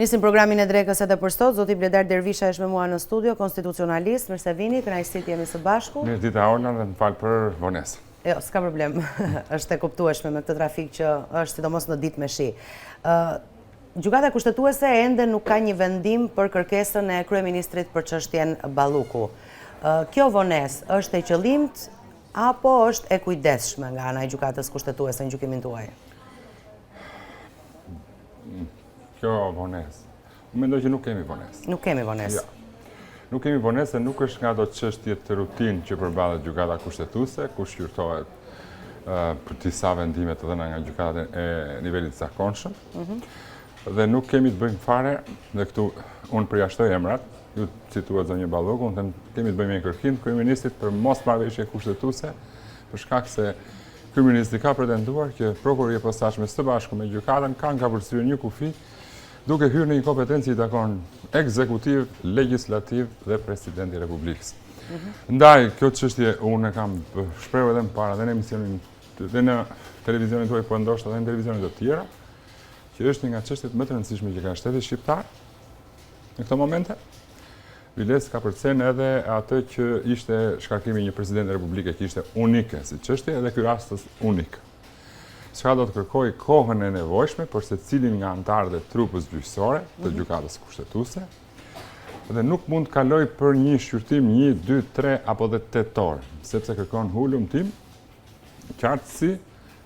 Nisim programin e drekës edhe për sot. Zoti Bledar Dervisha është me mua në studio, konstitucionalist. Mirë se vini, kënaqësi të jemi së bashku. Mirë dita Orna dhe më falë për vonesë. Jo, s'ka problem. Është e kuptueshme me këtë trafik që është sidomos në ditë me shi. Gjykata kushtetuese ende nuk ka një vendim për kërkesën e kryeministrit për çështjen Balluku. Kjo vonesë është e qëllimt apo është e kujdesshme nga ana e gjykatës kushtetuese në gjykimin tuaj? Kjo vonesë. Unë mendoj që nuk kemi vonesë. Nuk kemi vonesë. Ja. Nuk kemi vonesë, nuk është nga ato çështje të rutinë që përballet gjykata kushtetuese, ku shqyrtohet për disa vendime të dhëna nga gjykatat e nivelit të zakonshëm. Dhe nuk kemi të bëjmë fare, dhe këtu unë përjashtoj emrat, ju cituat zonjë Balluku, unë kemi të bëjmë një kërkim të kryeministrit për mos marrëveshje kushtetuese, për shkak se kryeministri ka pretenduar që prokuroria e posaçme së bashku me gjykatën kanë ka përsyrë një kufi duke hyrë në një kompetencë që i takon ekzekutiv, legjislativ dhe presidenti i Republikës. Ndaj, kjo çështje unë e kam shprehur edhe më parë dhe në emisionin dhe në televizionin tuaj, po ndoshta edhe në televizionet të tjera, që është një nga çështjet më të rëndësishme që ka shteti shqiptar në këto momente. Viles ka përcen edhe atë që ishte shkarkimi një president e Republike që ishte unike si çështje, edhe ky rast është unik. Çka do të kërkoj kohën e nevojshme për secilin nga anëtarët e trupës gjyqësore të gjykatës kushtetuese, dhe nuk mund të kaloj për një shqyrtim 1, 2, 3 apo dhe 8 orë, sepse kërkon hulumtim, qartësi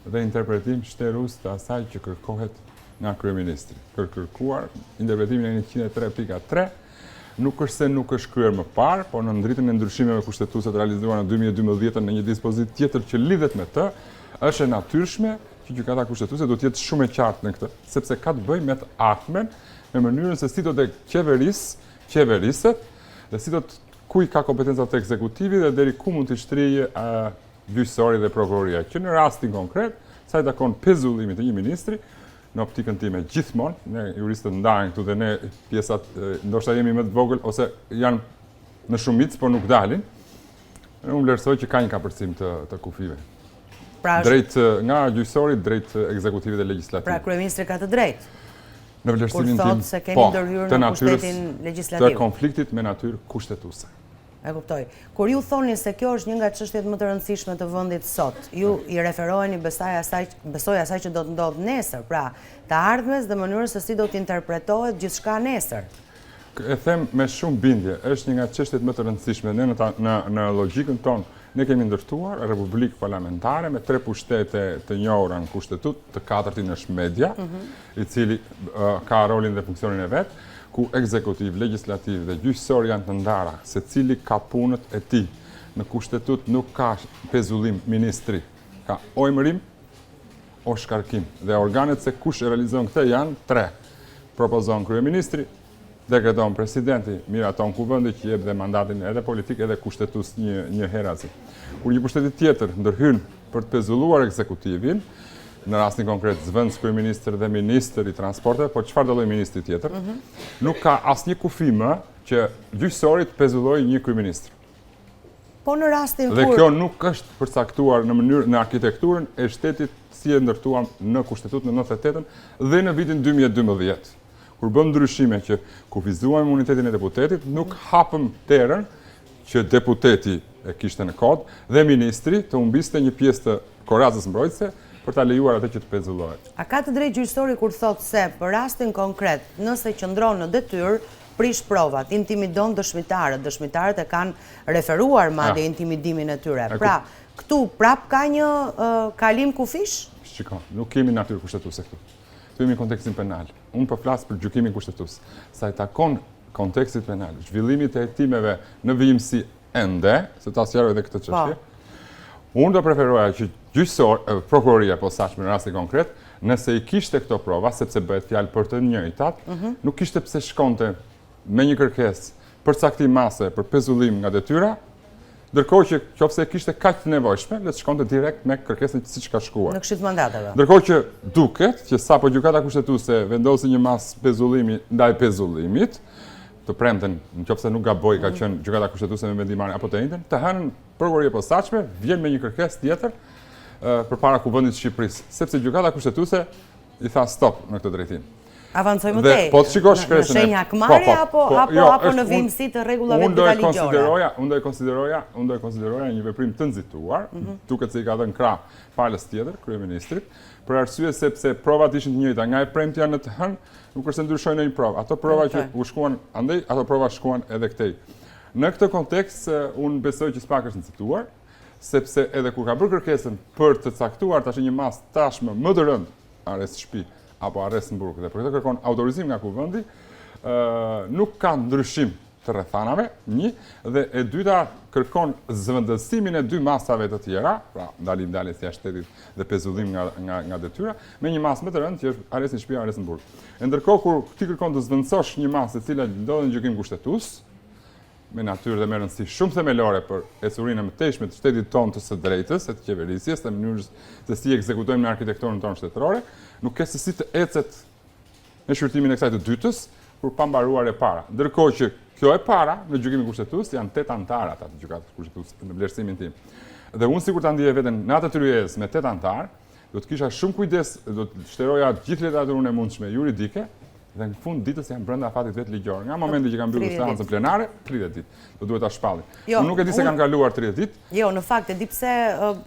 dhe interpretim shtërus të asaj që kërkohet nga kryeministri. Kërkuar interpretimin e 103.3 nuk është se nuk është kryer më parë, por në ndritën e ndryshimeve kushtetuese të realizuara në 2012 në një dispozitë tjetër që lidhet me të, është e natyrshme që gjykata kushtetuese do të jetë shumë e qartë në këtë, sepse ka të bëjë me të ardhmen, me mënyrën se si do të qeveriset dhe si do të kuj ka kompetencat të ekzekutivit dhe deri ku mund të shtrihej gjyqësori dhe prokuroria. Që në rastin konkret, sa i takon pezullimit të një ministri, në optikën time gjithmonë, ne juristët ndajnë këtu dhe ne pjesat ndoshta jemi më të vogël ose janë në shumicë, por nuk dalin. Unë vlerësoj që ka një kapërcim të kufive. Drejt nga gjyqësori drejt ekzekutivit dhe legjislativit. Pra kryeministri ka të drejtë. Në vlerësimin tim, të natyrës të konfliktit me natyrë kushtetuese. E kuptoj. Kur ju thoni se kjo është një nga çështjet më të rëndësishme të vendit sot, ju i referoheni besoj asaj që do të ndodhë nesër, pra të ardhmes dhe mënyrës se si do të interpretohet gjithçka nesër. E them me shumë bindje, është një nga çështjet më të rëndësishme. Ne në logjikën tonë ne kemi ndërtuar Republikë parlamentare me 3 pushtete të njohura në kushtetut, të 4-ti është media, i cili ka rolin dhe funksionin e vet, ku ekzekutiv, legjislativ dhe gjyqësor janë të ndara, se cili ka punët e tij. Në kushtetut nuk ka pezullim ministri, ka ojmërim o shkarkim. Dhe organet se kush e realizon këtë janë 3. Propozon kryeministri, dekreton presidenti, miraton kuvendi që jep dhe mandatin edhe politik edhe kushtetues një herazi. Kur një pushteti tjetër ndërhyn për të pezulluar ekzekutivin, në rastin konkret zëvendës kryeministër dhe ministër i transporteve, por çfarë do lloj ministri tjetër, nuk ka asnjë kufi më që gjyqësori të pezullojë një kryeministër. Po në rastin dhe kjo nuk është përcaktuar në mënyrë në arkitekturën e shtetit si e ndërtuar në kushtetut në 98 dhe në vitin 2012. Kur bëm ndryshime që kufizuam imunitetin e deputetit, nuk hapëm terën që deputeti e kishte në kod dhe ministri të humbiste një pjesë të korazës mbrojtëse për ta lejuar atë që të pezullohet. A ka të drejtë gjyqësori kur thotë se për rastin konkret, nëse qëndron në detyrë, prish provat, intimidon dëshmitarët e kanë referuar madje intimidimin e tyre. Pra, këtu prap ka një kalim kufish? Shikon, nuk kemi natyrë kushtetuese këtu. Këtu jemi kontekstin penal. Unë po flas për gjykimin kushtetues. Sa i takon kontekstit penal, zhvillimit e hetimeve në vijimsi ende, se ta sqaroj edhe këtë çështje. Unë do preferoja që prokuroria e posaçme në rastin konkret, nëse i kishte këto prova, sepse bëhet fjalë për të njëjtat, nuk kishte pse shkonte me një kërkesë për caktim mase, për pezullim nga detyra, ndërkohë që qofse kishte kaq të nevojshme, le të shkonte direkt me kërkesën siç ka shkuar. Në këshit mandateve. Ndërkohë që duket që sapo gjykata kushtetuese vendosi një masë pezullimi ndaj pezullimit, të premten, nëse nuk gaboj, ka qenë gjykata kushtetuese me vendimarrje apo të njëjtën, të hënën prokuroria e posaçme vjen me një kërkesë tjetër përpara Kuvendit të Shqipërisë, sepse gjykata kushtetuese i tha stop në këtë drejtim. Avancoj më tej. Po të shikosh shkresën në shenja akmarrje apo në vimësi të rregullave ligjore. Unë do e konsideroja një veprim të nxituar, duket se i ka dhënë krah palës tjetër kryeministrit, për arsye sepse provat ishin të njëjta, nga e premtja në të hënë, nuk është se ndryshojnë një provë. Ato prova që u shkuan andej, ato prova shkuan edhe këtej. Në këtë kontekst, unë besoj që s'pak është nxituar, sepse edhe kur ka bërë kërkesën për të caktuar tash një mas tashmë më të rëndë, arrest shtëpi apo arrest në burg, dhe për këtë kërkon autorizim nga kuvendi, nuk ka ndryshim të rrethanave, një, dhe e dyta kërkon zëvendësimin e 2 masave të tjera, pra ndalim daljes jashtë shtetit dhe pezullim nga detyra, me një masë më të rëndë që është arrest në shtëpi, arrest në burg. Ndërkohë kur ti kërkon të zvendësosh një masë e cila ndodhet në gjykim kushtetues, me natyrë dhe me rëndësi shumë themelore për ecurinë e mëtejshme të shtetit tonë të së drejtës, e të qeverisjes, të mënyrës se si ekzekutojmë në arkitekturën tonë shtetërore, nuk ke se si të ecet në shqyrtimin e kësaj të dytës, kur pa mbaruar e para. Ndërkohë që kjo e para, në gjykimin kushtetues, janë 8 antarë ata të gjykatës kushtetuese, në vlerësimin tim. Dhe unë sikur ta ndjej veten në atë tryezë me 8 antarë, do të kisha shumë kujdes, do të shteroja gjithë literaturën e mundshme juridike, dhe në fund ditës janë brenda fatit vetë ligjor. Nga momenti që kanë mbyllur seancën plenare, 30 ditë. Do duhet ta shpallin. Unë nuk e di se kanë kaluar 30 ditë. Jo, në fakt e di pse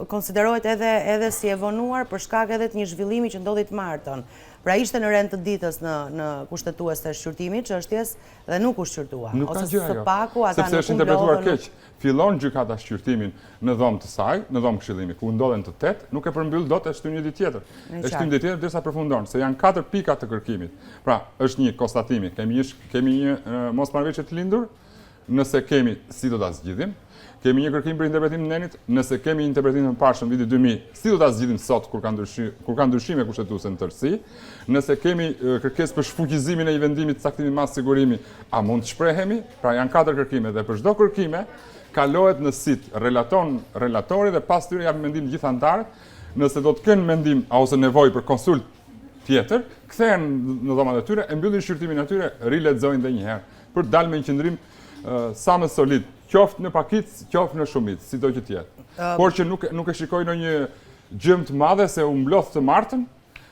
konsiderohet edhe si e vonuar për shkak edhe të një zhvillimi që ndodhi të martën. Pra ishte në rend të ditës në kushtetues të shqyrtimit çështjes dhe nuk u shqyrtua. Ose së paku ata sepse është interpretuar keq. Fillon gjykata shqyrtimin në dhomë të saj, në dhomë këshillimi, ku ndodhen të 8, nuk e përmbyll dot e shtyn një ditë tjetër. E shtyn ditë tjetër derisa përfundon, se janë 4 pika të kërkimit. Pra, është një konstatimi, kemi një mosmarrëveshje të lindur, nëse kemi si do ta zgjidhim. Kemi një kërkim për interpretim nenit, nëse kemi interpretim të parshëm viti 2000, si do ta zgjidhim sot kur ka ndryshime kushtetuese në tërësi, nëse kemi kërkesë për shfuqizimin e një vendimi të caktimit mas sigurimi, a mund të shprehemi? Pra janë 4 kërkime dhe për çdo kërkime kalohet në sit relatori dhe pas tyre japin mendim gjithë antarët, nëse do të kenë mendim ose nevojë për konsult tjetër, kthehen në dhomat e tyre, e mbyllin shqyrtimin e tyre, rilexojnë edhe një herë për të dalë me një qëndrim sa më solid, qoftë në pakicë, qoftë në shumicë, sido që të jetë. Por që nuk e shikoj në një gjëm të madhe se u mbloth të martën,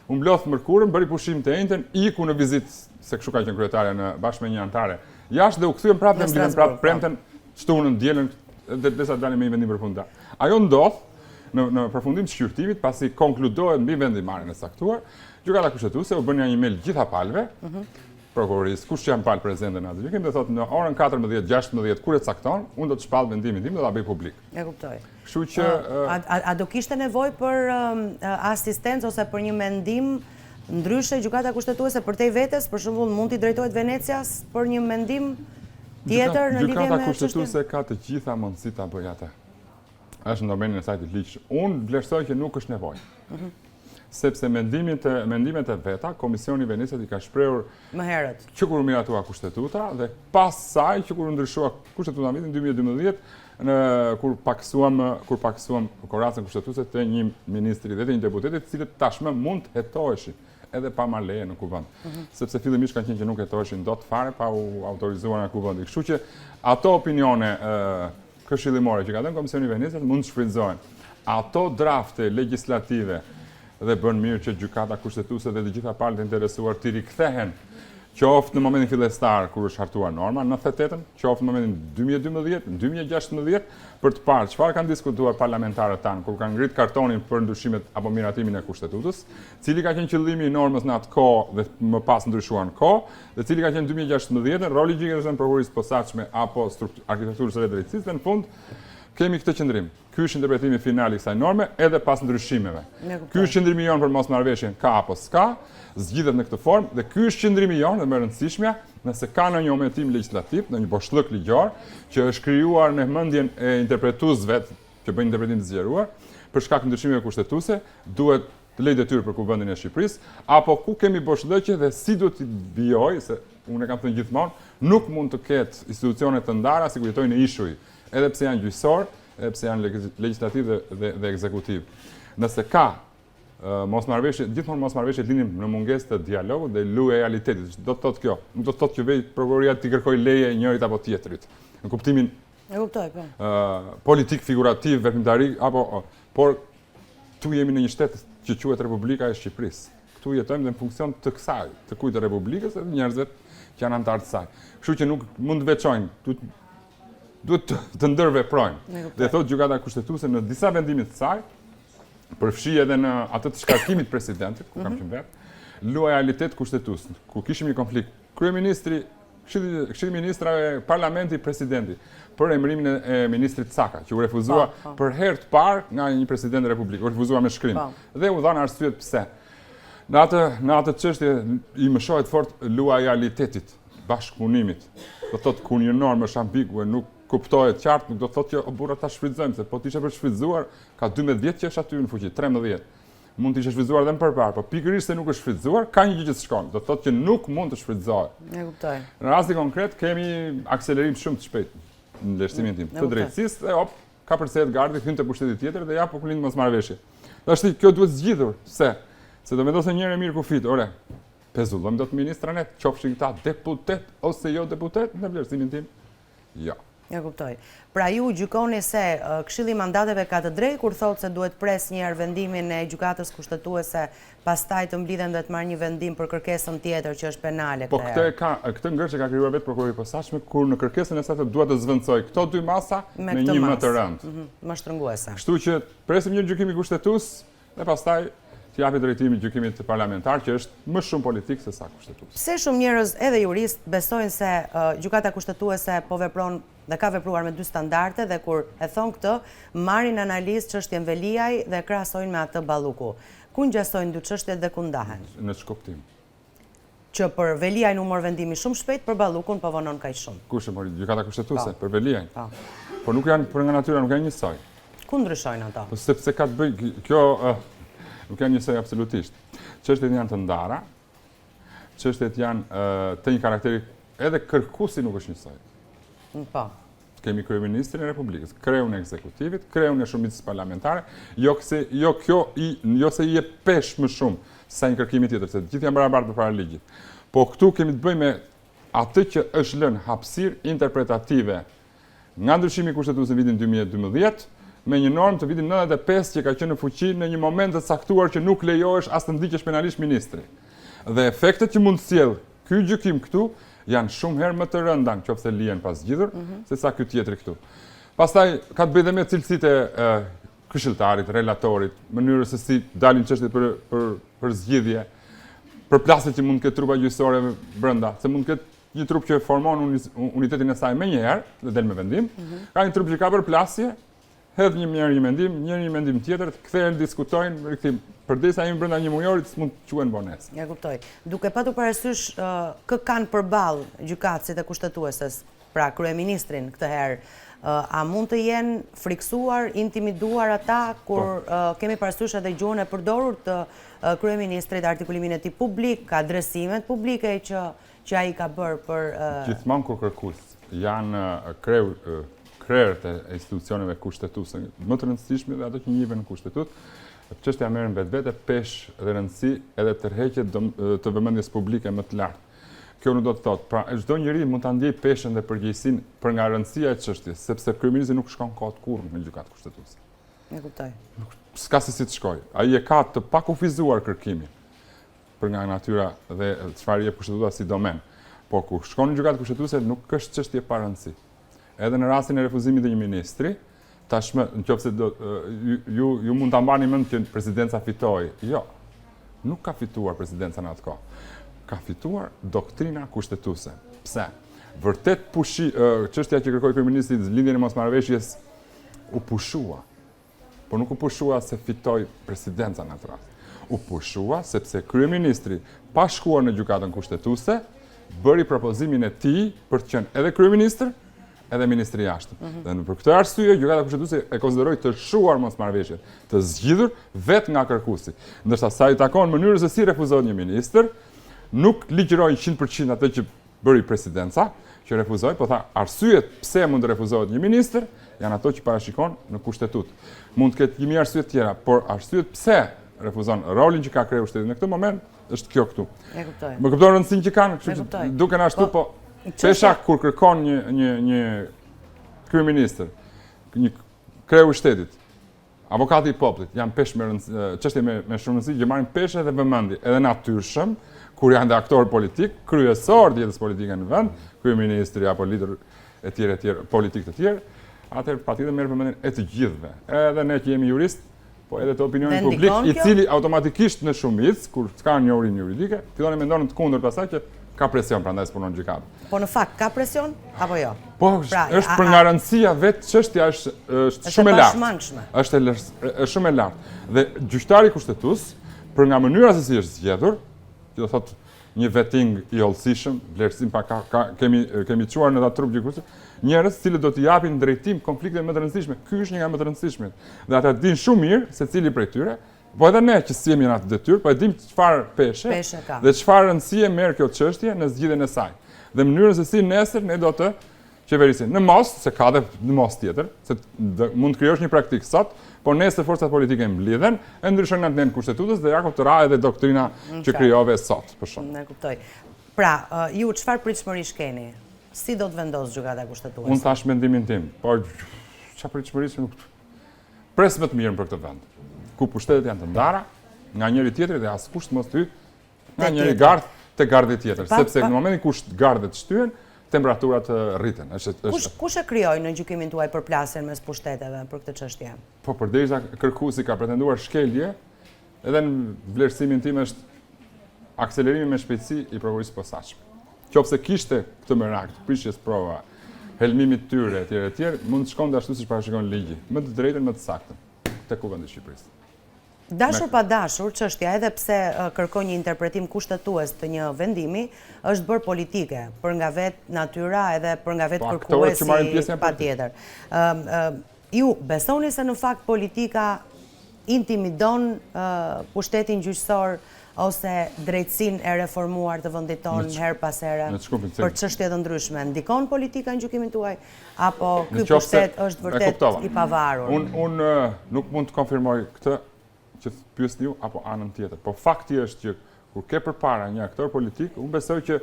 u mbloth mërkurën, bëri pushim të enjtën, iku në vizitë, se kështu ka qenë kryetare në bashkë me një antare, jashtë dhe u kthyen prapë dhe mbyllen prapë premten, shtunën, dielën, derisa dalin me një vendim përfundimtar. Ajo ndodh në përfundim të shqyrtimit, pasi konkludohet mbi vendimarrjen e saktuar, gjykata kushtetuese u bën një email gjitha palëve, prokurorisë, kush janë palë prezente në atë gjykim, dhe thotë në orën 14-16 kur e cakton, unë do të shpall vendimin tim dhe ta bëj publik. E kuptoj. Kështu që a do kishte nevojë për asistencë ose për një mendim ndryshe gjykata kushtetuese për te vetes, për shembull mund t'i drejtohet Venecias për një mendim tjetër në lidhje me gjykata kushtetuese ka të gjitha mundësitë ta bëjë atë. Është në domenin e saj të ligjit. Unë vlerësoj që nuk është nevojë. Sepse mendimet e veta, Komisioni i Venecias i ka shprehur më herët që kur miratua kushtetuta dhe pas saj që kur ndryshua kushtetuta në vitin 2012, kur paksuam koracën kushtetuese të një ministri dhe të një deputetit, të cilët tashmë mund të hetoheshin edhe pa marrë leje në kuvend. Sepse fillimisht kanë qenë që nuk hetoheshin dot fare pa u autorizuar nga kuvendi. Kështu që ato opinione këshillimore që ka dhënë Komisioni i Venecias mund të shfrytëzohen. Ato drafte legjislative dhe bën mirë që gjykata kushtetuese dhe të gjitha palët e interesuar të rikthehen, qoftë në momentin fillestar kur është hartuar norma në 98-ën, qoftë në momentin 2012, 2016, për të parë çfarë kanë diskutuar parlamentarët tanë kur kanë ngrit kartonin për ndryshimet apo miratimin e kushtetutës, cili ka qenë qëllimi i normës në atë kohë dhe më pas ndryshuar në kohë, dhe cili ka qenë 2016, roli i gjykatës në prokurorisë posaçme apo arkitekturës së drejtësisë, dhe në fund kemi këtë qëndrim. Ky është interpretimi final i kësaj norme edhe pas ndryshimeve. Ky është qëndrimi jon për mosmarrëveshjen ka apo s'ka, zgjidhet në këtë formë dhe ky është qëndrimi jon dhe më e rëndësishmja, nëse ka në një ometim legislativ, në një boshllëk ligjor që është krijuar në mendjen e interpretuesve që bëjnë interpretim të zgjeruar, për shkak të ndryshimeve kushtetuese, duhet të lejë detyrë për Kuvendin e Shqipërisë, apo ku kemi boshllëqe dhe si duhet të vijojë, se unë e kam thënë gjithmonë, nuk mund të ketë institucione të ndara si ku jetojnë në ishuj, edhe pse janë gjyqësor, edhe pse janë legjislativ dhe ekzekutiv. Nëse ka mosmarrëveshje, gjithmonë mosmarrëveshje linim në mungesë të dialogut dhe lojalitetit. Do të thotë kjo, nuk do të thotë që vej prokuroria të kërkojë leje njërit apo tjetrit. Në kuptimin politik figurativ, veprimtarik apo por tu jemi në një shtet që quhet Republika e Shqipërisë. këtu jetojmë dhe në funksion të kësaj, të kujt të Republikës dhe njerëzve që janë antarë të saj. Kështu që nuk mund të veçojnë, duhet të ndërveprojnë. Dhe thotë gjykata kushtetuese në disa vendime të saj, përfshi edhe në atë të shkarkimit presidentit, ku kam qenë vetë, lojalitet kushtetues, ku kishim një konflikt. Kryeministri, Këshilli i Ministrave, Parlamenti, Presidenti, për emërimin e ministrit Saka, që u refuzua për herë të parë nga një president e Republikës, u refuzua me shkrim. Dhe u dhanë arsyet pse. Në atë çështje i më shohet fort lojalitetit, bashkëpunimit. Do thotë kur një normë është ambigue, nuk kuptohet qartë, nuk do thotë që burra ta shfrytëzojmë, se po të ishe për shfrytëzuar, ka 12 vjet që është aty në fuqi, 13. Mund të ishe shfrytëzuar edhe më përpara, po pikërisht se nuk është shfrytëzuar, ka një gjë që shkon. Do thotë që nuk mund të shfrytëzohet. E kuptoj. Në rastin konkret kemi akselerim shumë të shpejtë në vlerësimin tim të drejtësisë dhe ka përcjell gardi hyn te pushteti tjetër dhe ja po kulin mosmarrëveshje. Tash kjo duhet zgjidhur, se do vendosë njëri mirë kufit, ore. Pezullojmë dot ministranet, qofshin këta deputet ose jo deputet në vlerësimin tim. Jo. Ja kuptoj. Pra ju gjykoni se Këshilli i Mandateve ka të drejtë kur thotë se duhet pres një herë vendimin e gjykatës kushtetuese, pastaj të mblidhen dhe të marrë një vendim për kërkesën tjetër që është penale. Po këtë ngërçe ka krijuar vetë prokurori i posaçëm kur në kërkesën e saj duhet të zvendçoj këto dy masa me një më të rëndë. Më shtrënguese. Kështu që presim një gjykim i kushtetues dhe pastaj të japi drejtimi gjykimit parlamentar që është më shumë politik se sa kushtetues. Pse shumë njerëz edhe juristë besojnë se gjykata kushtetuese po vepron dhe ka vepruar me dy standarde dhe kur e thon këtë, marrin analizë çështjen Veliaj dhe krahasojnë me atë Balluku. Ku ngjasojnë dy çështjet dhe ku ndahen? Në ç'kuptim? Që për Veliaj u mor vendimi shumë shpejt, për Ballukun po vonon kaq shumë. Kush e mori gjykata kushtetuese për Veliajn? Po nuk janë për nga natyra, nuk janë njësoj. Ku ndryshojnë ato? Po sepse ka të bëjë kjo nuk janë njësoj absolutisht. Çështjet janë të ndara. Çështjet janë të një karakteri edhe kërkuesi nuk është njësoj. Po. Kemi kryeministrin e Republikës, kreun e ekzekutivit, kreun e shumicës parlamentare, jo se i jep pesh më shumë sa një kërkimi tjetër, se gjithë janë barabartë përpara ligjit. Po këtu kemi të bëjmë me atë që është lënë hapësirë interpretative nga ndryshimi kushtetues në vitin 2012 me një normë të vitin 95 që ka qenë në fuqi në një moment të caktuar që nuk lejohesh as të ndiqesh penalisht ministri. Dhe efektet që mund të sjellë ky gjykim këtu janë shumë herë më të rënda nëse lihen pas zgjidhur, se sa ky tjetri këtu. Pastaj ka të bëjë dhe me cilësitë e këshilltarit, relatorit, mënyrës se si dalin çështjet për zgjidhje, për plasje që mund të ketë trupa gjyqësore brenda, se mund të ketë një trup që formon unitetin e saj më një herë dhe del me vendim, ka një trup që ka për plasje, hedh një mendim tjetër, kthehen, diskutojnë, rikthim. Përdesa jemi brenda një mujorit s'mund të quhen vonesë. Ja kuptoj. Duke patur parasysh kë kanë përballë gjykatësit e kushtetueses, pra kryeministrin këtë herë, a mund të jenë friksuar, intimiduar ata kur kemi parasysh edhe gjuhën e përdorur të kryeministrit, artikulimin e tij publik, ka adresimet publike që ai ka bërë për gjithmonë kur kërkues janë krerët e institucioneve kushtetuese, më të rëndësishme dhe ato që njihen në kushtetut. Çështja merr vetvete pesh dhe rëndësi edhe tërheqje të vëmendjes publike më të lartë. Kjo nuk do të thotë, pra çdo njeri mund ta ndjej peshën dhe përgjegjësinë për nga rëndësia e çështjes, sepse kryeministri nuk shkon kot kurrë në gjykatë kushtetuese. E kuptoj. S'ka se si të shkojë. Ai e ka të pakufizuar kërkimin për nga natyra dhe çfarë jep kushtetuta si domen. Po kur shkon në gjykatë kushtetuese nuk është çështje pa rëndësi. Edhe në rastin e refuzimit të një ministri, tashmë, nëse ju mund ta mbani mend që presidenca fitoi. Jo. Nuk ka fituar presidenca në atë kohë. Ka fituar doktrina kushtetuese. Pse? Vërtet çështja që kërkoi kryeministri në lidhjen e mosmarrëveshjes u pushua. Po nuk u pushua se fitoi presidenca në atë rast. U pushua sepse kryeministri pa shkuar në gjykatën kushtetuese bëri propozimin e tij për të qenë edhe kryeministër edhe ministri i jashtëm. Dhe për këtë arsye gjykata kushtetuese e konsideroi të shuar mosmarrëveshjen, të zgjidhur vetë nga kërkuesi. Ndërsa sa i takon mënyrës se si refuzohet një ministër, nuk ligjëroi 100% atë që bëri presidenca, që refuzoi, po tha arsyet pse mund të refuzohet një ministër, janë ato që parashikon në kushtetut. Mund të ketë 1000 arsye të tjera, por arsyet pse refuzon rolin që ka kryer shteti në këtë moment është kjo këtu. E kuptoj. Më kupton rëndësinë që kanë, kështu që duken ashtu, po pesha kur kërkon një kryeministër, një kreu i shtetit, avokati i popullit, janë çështje me shumë rëndësi që marrin peshë dhe vëmendje, edhe natyrshëm, kur janë dhe aktor politik, kryesor të jetës politike në vend, kryeministri apo lider e tjerë politik të tjerë, atëherë patjetër merr vëmendjen e të gjithëve. Edhe ne që jemi jurist, po edhe të opinionit publik, i cili automatikisht në shumicë, kur ka njohurinë juridike, fillon të mendon të kundërt pasaj që ka presion prandaj s'punon gjykatë. Po në fakt ka presion apo jo? Po, është për nga rëndësia vetë çështja është shumë e lartë. Është shumë e lartë. Dhe gjyqtari kushtetues, për nga mënyra se si është zgjedhur, që do thotë një vetting i hollësishëm, vlerësim kemi çuar në atë trup gjykuesi, njerëz cilët do t'i japin drejtim konflikteve më të rëndësishme. Ky është një nga më të rëndësishmet. Dhe ata dinë shumë mirë secili prej tyre, po edhe ne që si jemi në atë detyrë, po e dim çfarë peshe dhe çfarë rëndësie merr kjo çështje në zgjidhjen e saj. Dhe mënyrën se si nesër ne do të qeverisim. Në mos, se ka dhe në mos tjetër, se mund të krijosh një praktikë sot, por nesër forcat politike mblidhen, e ndryshojnë natën e kushtetutës dhe Jakob të ra edhe doktrina që krijove sot, për shemb. Ne kuptoj. Pra, ju çfarë pritshmërish keni? Si do të vendosë gjykata kushtetuese? Unë thash mendimin tim, por çfarë pritshmërisë nuk pres më të mirën për këtë vend. Ku pushtetet janë të ndara nga njëri tjetri dhe askush mos ty nga njëri gardh te gardi tjetër, sepse në momentin kur gardhet shtyhen, temperaturat rriten. Kush e krijoi në gjykimin tuaj përplasjen mes pushteteve për këtë çështje? Po përderisa kërkuesi ka pretenduar shkelje, edhe në vlerësimin tim është akselerimi me shpejtësi i prokurisë posaçme. Qofse kishte këtë merak të prishjes prova, helmimit tyre etj, mund të shkonte ashtu siç parashikon ligji, më të drejtën, më të saktën tek kuvendi i Shqipërisë. Dashur pa dashur, çështja edhe pse kërkon një interpretim kushtetues të një vendimi, është bërë politike, për nga vetë natyra edhe për nga vetë kërkuesi patjetër. Ju besoni se në fakt politika intimidon pushtetin gjyqësor ose drejtësinë e reformuar të vendit tonë her pas here për çështje të ndryshme? Ndikon politika në gjykimin tuaj apo ky pushtet është vërtet i pavarur? Unë nuk mund të konfirmoj këtë që pyesni ju apo anën tjetër. Po fakti është që kur ke përpara një aktor politik, unë besoj që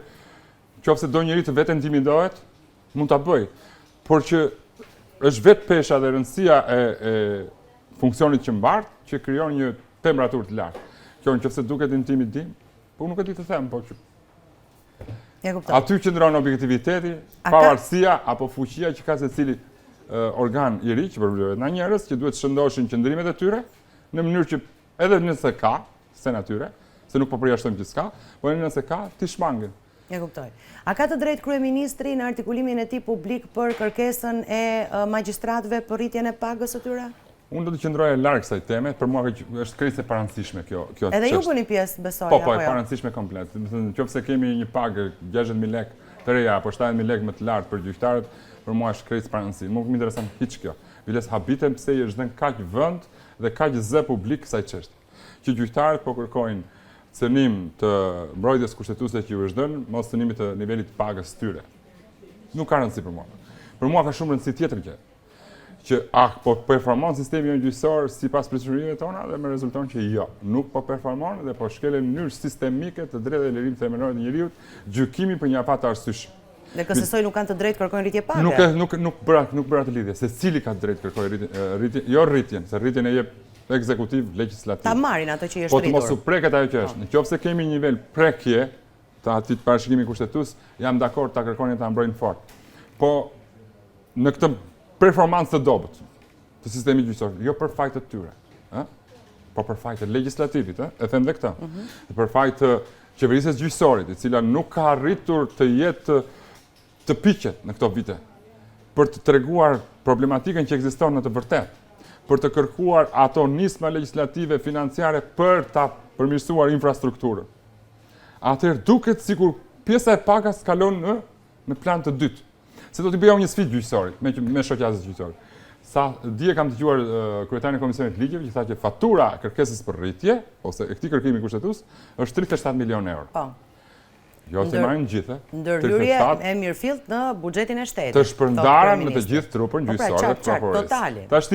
qofse do njëri të vetë intimidohet, mund ta bëj. Por që është vetë pesha dhe rëndësia e funksionit që mbart që krijon një temperaturë të lartë. Kjo nëse duket intimidim, po nuk e di të them, po që aty qëndron objektiviteti, pavarësia apo fuqia që ka secili organ i ri që përballëhet nga njerëz që duhet të shëndoshin qëndrimet e tyre në mënyrë që edhe nëse ka, se natyre, se nuk po përjashtojmë që s'ka, po edhe nëse ka, t'i shmangin. Ja kuptoj. A ka të drejtë kryeministri në artikulimin e tij publik për kërkesën e magjistratëve për rritjen e pagës së tyre? Unë do të qëndroja larg kësaj teme, për mua është krejtëse e parancishme kjo çështje. Edhe ju bëni pjesë, besoj, apo jo? Po, e parancishme komplet. Nëse kemi një pagë 60.000 lekë të reja apo 70.000 lekë më të lartë për gjyqtarët, për mua është krejtëse parancishme. Nuk më intereson hiç kjo. Viles habitem pse i është dhënë kaq vend dhe kaq zë publik kësaj çështje. Që gjyqtarët po kërkojnë cënim të mbrojtjes kushtetuese që ju është dhënë, mos cënimit të nivelit të pagës tyre. Nuk ka rëndësi për mua. Për mua ka shumë rëndësi tjetër gjë. Që po performon sistemi jonë gjyqësor sipas pritshmërive tona dhe me rezulton që jo, nuk po performon dhe po shkelet në mënyrë sistemike të drejtë dhe lirim themelore të njeriut, gjykimi për një afat arsyeshëm. Dhe kësaj nuk kanë të drejtë kërkojnë rritje page? Nuk bëra të lidhje, se cili ka të drejtë kërkojnë rritjen, jo rritjen, se rritjen e jep ekzekutiv, legjislativ. Ta marrin ato që i është rritur. rritur. Po të mos u preket ajo që është. Nëse kemi një nivel prekje të atit parashikimi kushtetues, jam dakord ta kërkojnë ta mbrojnë fort. Po në këtë performancë të dobët të sistemit gjyqësor, jo për fajt të tyre, po për fajt të legjislativit, e them dhe këtë. Për fajt të qeverisës gjyqësorit, e cila nuk ka arritur të jetë të piqet në këto vite, për të treguar problematikën që ekziston në të vërtetë, për të kërkuar ato nisma legjislative financiare për ta përmirësuar infrastrukturën. Atëherë duket sikur pjesa e pagas kalon në plan të dytë. Se do t'i bëja një sfidë gjyqësorit, me shoqatës gjyqësorit. Sa dje kam dëgjuar kryetarin e Komisionit Ligjeve që tha që fatura kërkesës për rritje ose e këtij kërkimi kushtetues është 37 milion euro. Po. Jo se marrin gjithë. Ndërhyrje e mirëfillt në buxhetin e shtetit. Të shpërndarën në të gjithë trupën gjyqësor të prokurorisë. Tash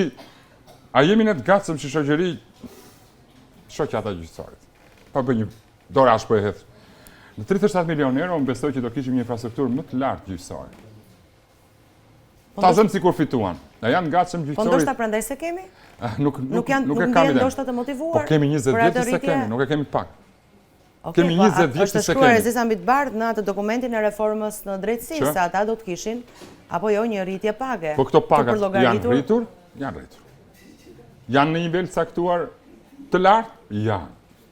a jemi ne të gatshëm si shoqëri shoqata gjyqësorit? Pa bëj një dorë as po e hedh. Në 37 milion euro unë besoj që do kishim një infrastrukturë më të lartë gjyqësore. Ta zëmë si kur fituan. A janë gatshëm Po gjyqësorit. ndoshta prandaj se kemi? Nuk Nuk e ndjen kam ide. ndoshta të motivuar. Po kemi 20 për vjet atë se rritje? kemi, nuk e kemi pak. Okej, Kemi po, 20 vjet është se shkruar kemi. Aziza Mbitbardh në atë dokumentin e reformës në drejtësi, Që? se ata do të kishin apo jo një rritje page. Po këto të pagat përllogaritur- janë rritur? Janë rritur. Janë në nivel caktuar të lartë? Janë.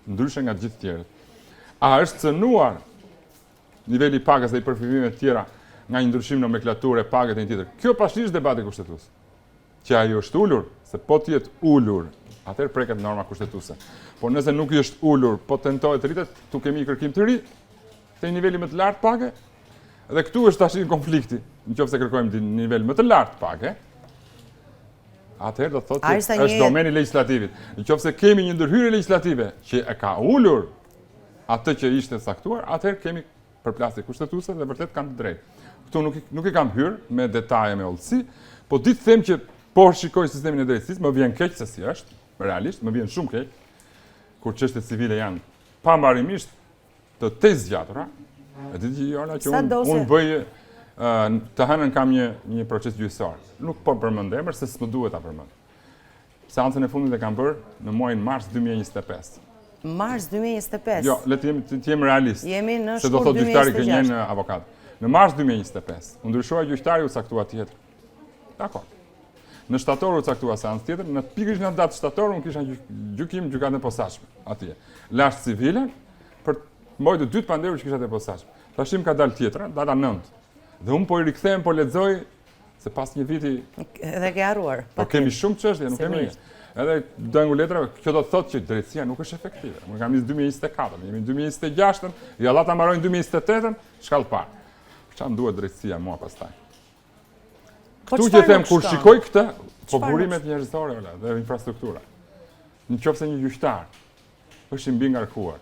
Ndryshe nga gjithë tjerët. A është cënuar niveli i pagës dhe i përfitimet tjera nga një ndryshim në nomenklaturë e pagët e një tjetër? Kjo pashtisht debati kushtetues. Që ajo është ulur, se po të jetë ulur, atëherë preket norma kushtetuese. Po nëse nuk është ulur, po tentohet të rritet, tu kemi kërkim të ri, te një niveli më të lartë page, dhe këtu është tash konflikti. Nëse kërkojmë një nivel më të lartë page, atëherë do të thotë që është domeni legislativit. Nëse kemi një ndërhyrje legislative që e ka ulur atë që ishte saktuar, atëherë kemi përplasje kushtetuese dhe vërtet kanë të drejtë. Këtu nuk i kam hyrë me detaje me hollësi, po ditë them që por shikoj sistemin e drejtësisë, më vjen keq se si është, realisht, më vjen shumë keq, kur çështjet civile janë pambarimisht të zgjatura. E di që Jola që unë bëj të hënën kam një proces gjyqësor. Nuk po përmend emër se s'më duhet ta përmend. Seancën e fundit e kam bërë në muajin mars 2025. Mars 2025. Jo, le të jem realist. Jemi në se do shkurt thotë gjyqtari 2026. që një avokat. Në mars 2025, u ndryshua gjyqtari u caktua tjetër. Dakor. Në shtator u caktua seancë tjetër, në pikërisht në datë shtator unë kisha gjykim gjykatën e posaçme atje. Lashtë civile për mojë të dytë panderu që kisha të posaçme. Tashim ka dalë tjetra, data 9. Dhe unë po i rikthehem, po lexoj se pas një viti edhe ke harruar. Po kemi shumë çështje, nuk kemi. Edhe dëngu letra, kjo do të thotë që drejtësia nuk është efektive. Unë kam 2024, jemi 2026-ën, ja ta mbarojnë 2028-ën, shkallë parë. Çfarë duhet drejtësia mua pastaj? Këtu që them kur shikoj këtë, po burimet njerëzore dhe infrastruktura. Nëse një gjyqtar është i mbi ngarkuar,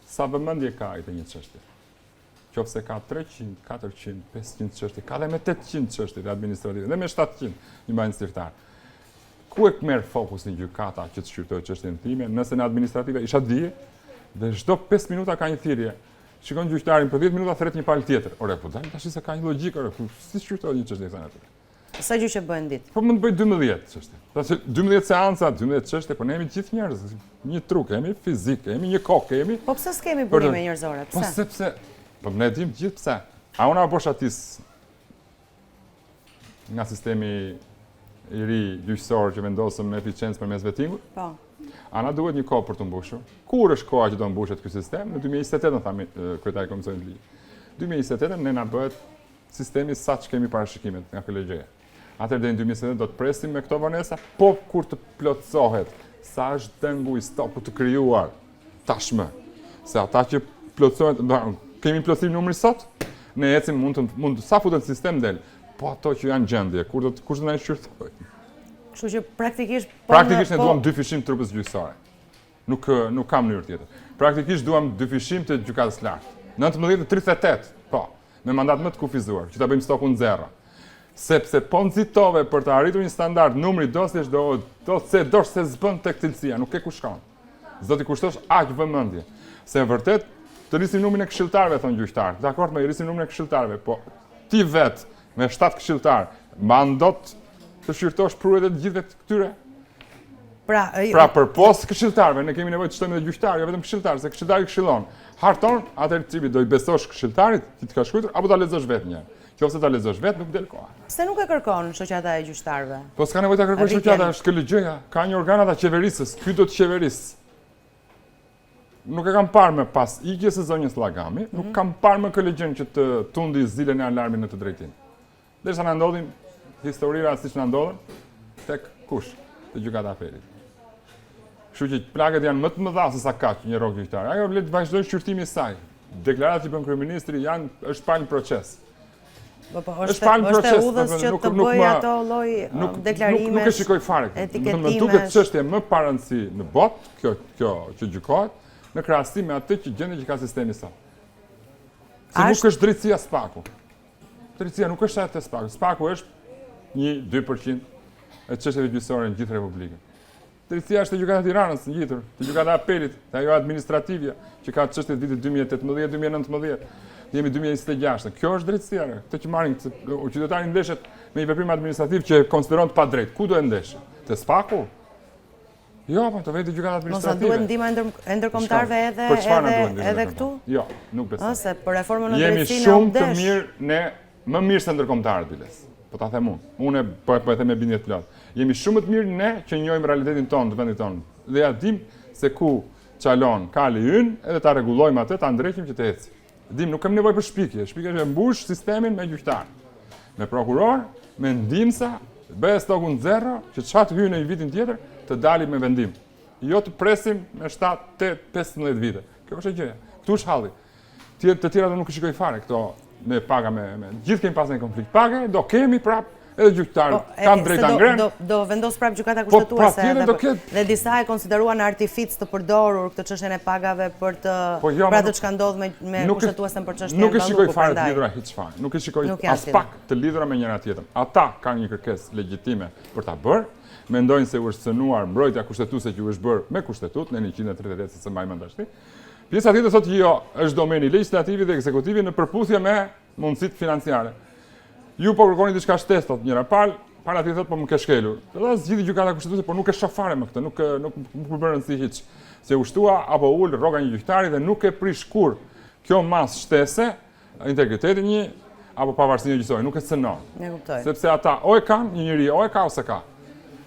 sa vëmendje ka ai te një çështje? Nëse ka 300, 400, 500 çështje, ka dhe me 800 çështje administrative, dhe me 700 një banë sirtar. Ku e merr fokusin gjykata që të shqyrtojë çështjen time, nëse në administrative isha dije, dhe çdo 5 minuta ka një thirrje. Shikon gjyqtarin për 10 minuta thret një palë tjetër. Ore, po dal tash se ka një logjik, ore, si shqyrtohet një çështje kësaj natyre? Sa gjyqe bëhen ditë? Po mund të bëj 12 çështje. Tash 12 seanca, 12 çështje, po ne jemi gjithë njerëz, një truk, kemi fizik, kemi një kokë, kemi. Po pse s'kemi burime njerëzore? Pse? Po sepse po ne dim gjithë pse. A unë apo shatis nga sistemi i ri gjyqësor që vendosëm me eficiencë përmes vettingut? Po. Ana duhet një kohë për të mbushur. Kur është koha që do mbushet ky sistem? Në 2028 thamë kryetari i Komisionit Ligj. 2028 ne na bëhet sistemi sa që kemi parashikimet nga kolegjeja. Atëherë deri në 2028 do të presim me këto vonesa, po kur të plotësohet sa është dëngu i stoput të krijuar tashmë. Se ata që plotësohen, kemi plotësim numri sot, ne ecim mund sa futet sistem del, po ato që janë gjendje, kush do na shqyrtojnë? Kështu që praktikisht ne duam 2 fishim të trupës gjyqësore. Nuk kam mënyrë tjetër. Praktikisht duam 2 fishim të gjykatës lartë. 1938, po, me mandat më të kufizuar, që ta bëjmë stokun zero. Sepse po nxitove për të arritur një standard numri dosjesh do se zbën tek cilësia, nuk e ku shkon. S'do t'i kushtosh aq vëmendje. Se vërtet të rrisim numrin e këshilltarëve, thonë gjyqtarët. Dakor, me rrisim numrin e këshilltarëve, po ti vet me 7 këshilltar, mandot të shqyrtosh pruret e të gjithëve të këtyre? Pra përpos këshilltarëve, ne kemi nevojë të shtojmë edhe gjyqtar, jo vetëm këshilltar, se këshilltari këshillon. Harton, atëherë tipi do i besosh këshilltarit që të ka shkruar apo ta lexosh vetë një. Nëse ta lexosh vetë nuk del koha. Se nuk e kërkon shoqata e gjyqtarëve? Po s'ka nevojë ta kërkoj shoqata, është KLG-ja, ka një organ ata qeverisës, ky do të qeverisë. Nuk e kam parë më pas ikjes së zonjës Llagami, nuk kam parë më KLG-n që të tundi zilen e alarmit në të drejtim. Derisa na ndodhin historira siç na ndodhen tek kush? Te gjykata apelit. Kështu që plagët janë më të mëdha se sa kaq një rrok gjyqtar. Ajo le të vazhdojë shqyrtimin e saj. Deklaratat që bën kryeministri është palë proces. është udhës që të bëjë ato lloj deklarimesh. Nuk e shikoj fare. Më duket çështje më parëndsi në botë, kjo që gjykohet, në krahasim me atë që gjendje që ka sistemi sot. Se nuk është drejtësia Spaku. Drejtësia nuk është atë Spaku. Spaku është 1-2% e çështjeve gjyqësore në gjithë Republikën. Drejtësia është e gjykata e Tiranës ngjitur, te gjykata e Apelit, te ajo administrativja që ka çështjet vitit 2018-2019. jemi 2026. Kjo është drejtësia. Këtë që marrin qytetari ndeshet me një veprim administrativ që konsideron të pa drejt. Ku do e ndeshë? Te SPAK-u? Jo, po të vetë gjykata administrative. Mos na duhet ndihma ndërkombëtarëve edhe këtu? Jo, nuk besoj. Se për reformën në jemi drejtësi shumë të mirë ne, më mirë se ndërkombëtarët biles. Po ta them unë. Unë po e them me bindje të plotë. Jemi shumë të mirë ne që njohim realitetin tonë të vendit tonë. Dhe ja dim se ku çalon kali ynë, edhe ta rregullojmë atë, ta ndreqim që të ecë. Dim, nuk kam nevojë për shpikje. Shpikja është mbush sistemin me gjyqtar, me prokuror, me ndihmësa, bëj stokun zero, që çfarë hyjë në një vitin tjetër të dalim me vendim. Jo të presim me 7, 8, 15 vite. Kjo është e gjëja. Këtu është halli. Të tjera do nuk shikoj fare këto me paga me gjithë kemi pasur një konflikt page, do kemi prap edhe gjyqtarë kanë drejta ngrenë. Do vendos prap gjykata kushtetuese dhe disa e konsideruan artific të përdorur këtë çështjen e pagave për të pra të çka ndodh me kushtetuesen për çështjen e Nuk e shikoj fare të lidhura hiç fare. Nuk e shikoj as pak të lidhura me njëra tjetrën. Ata kanë një kërkesë legjitime për ta bërë. Mendojnë se u është cënuar mbrojtja kushtetuese që u është bërë me kushtetut në 138 se mbaj mend tashti. Pjesa tjetër thotë jo, është domeni legislativi dhe ekzekutivi në përputhje me mundësitë financiare. Ju po kërkoni diçka shtesë, thotë njëra palë, para ti thotë po më ke shkelur. Edhe zgjidhi gjykata kushtetuese, por nuk e shoh fare më këtë, nuk bën rëndësi hiç. Se u shtua apo ul rroga një gjyqtari dhe nuk e prish kur kjo masë shtese integritetin një apo pavarësinë gjyqësore, nuk e cënon. Ne kuptoj. Sepse ata o e kanë një njeri, o e ka ose ka.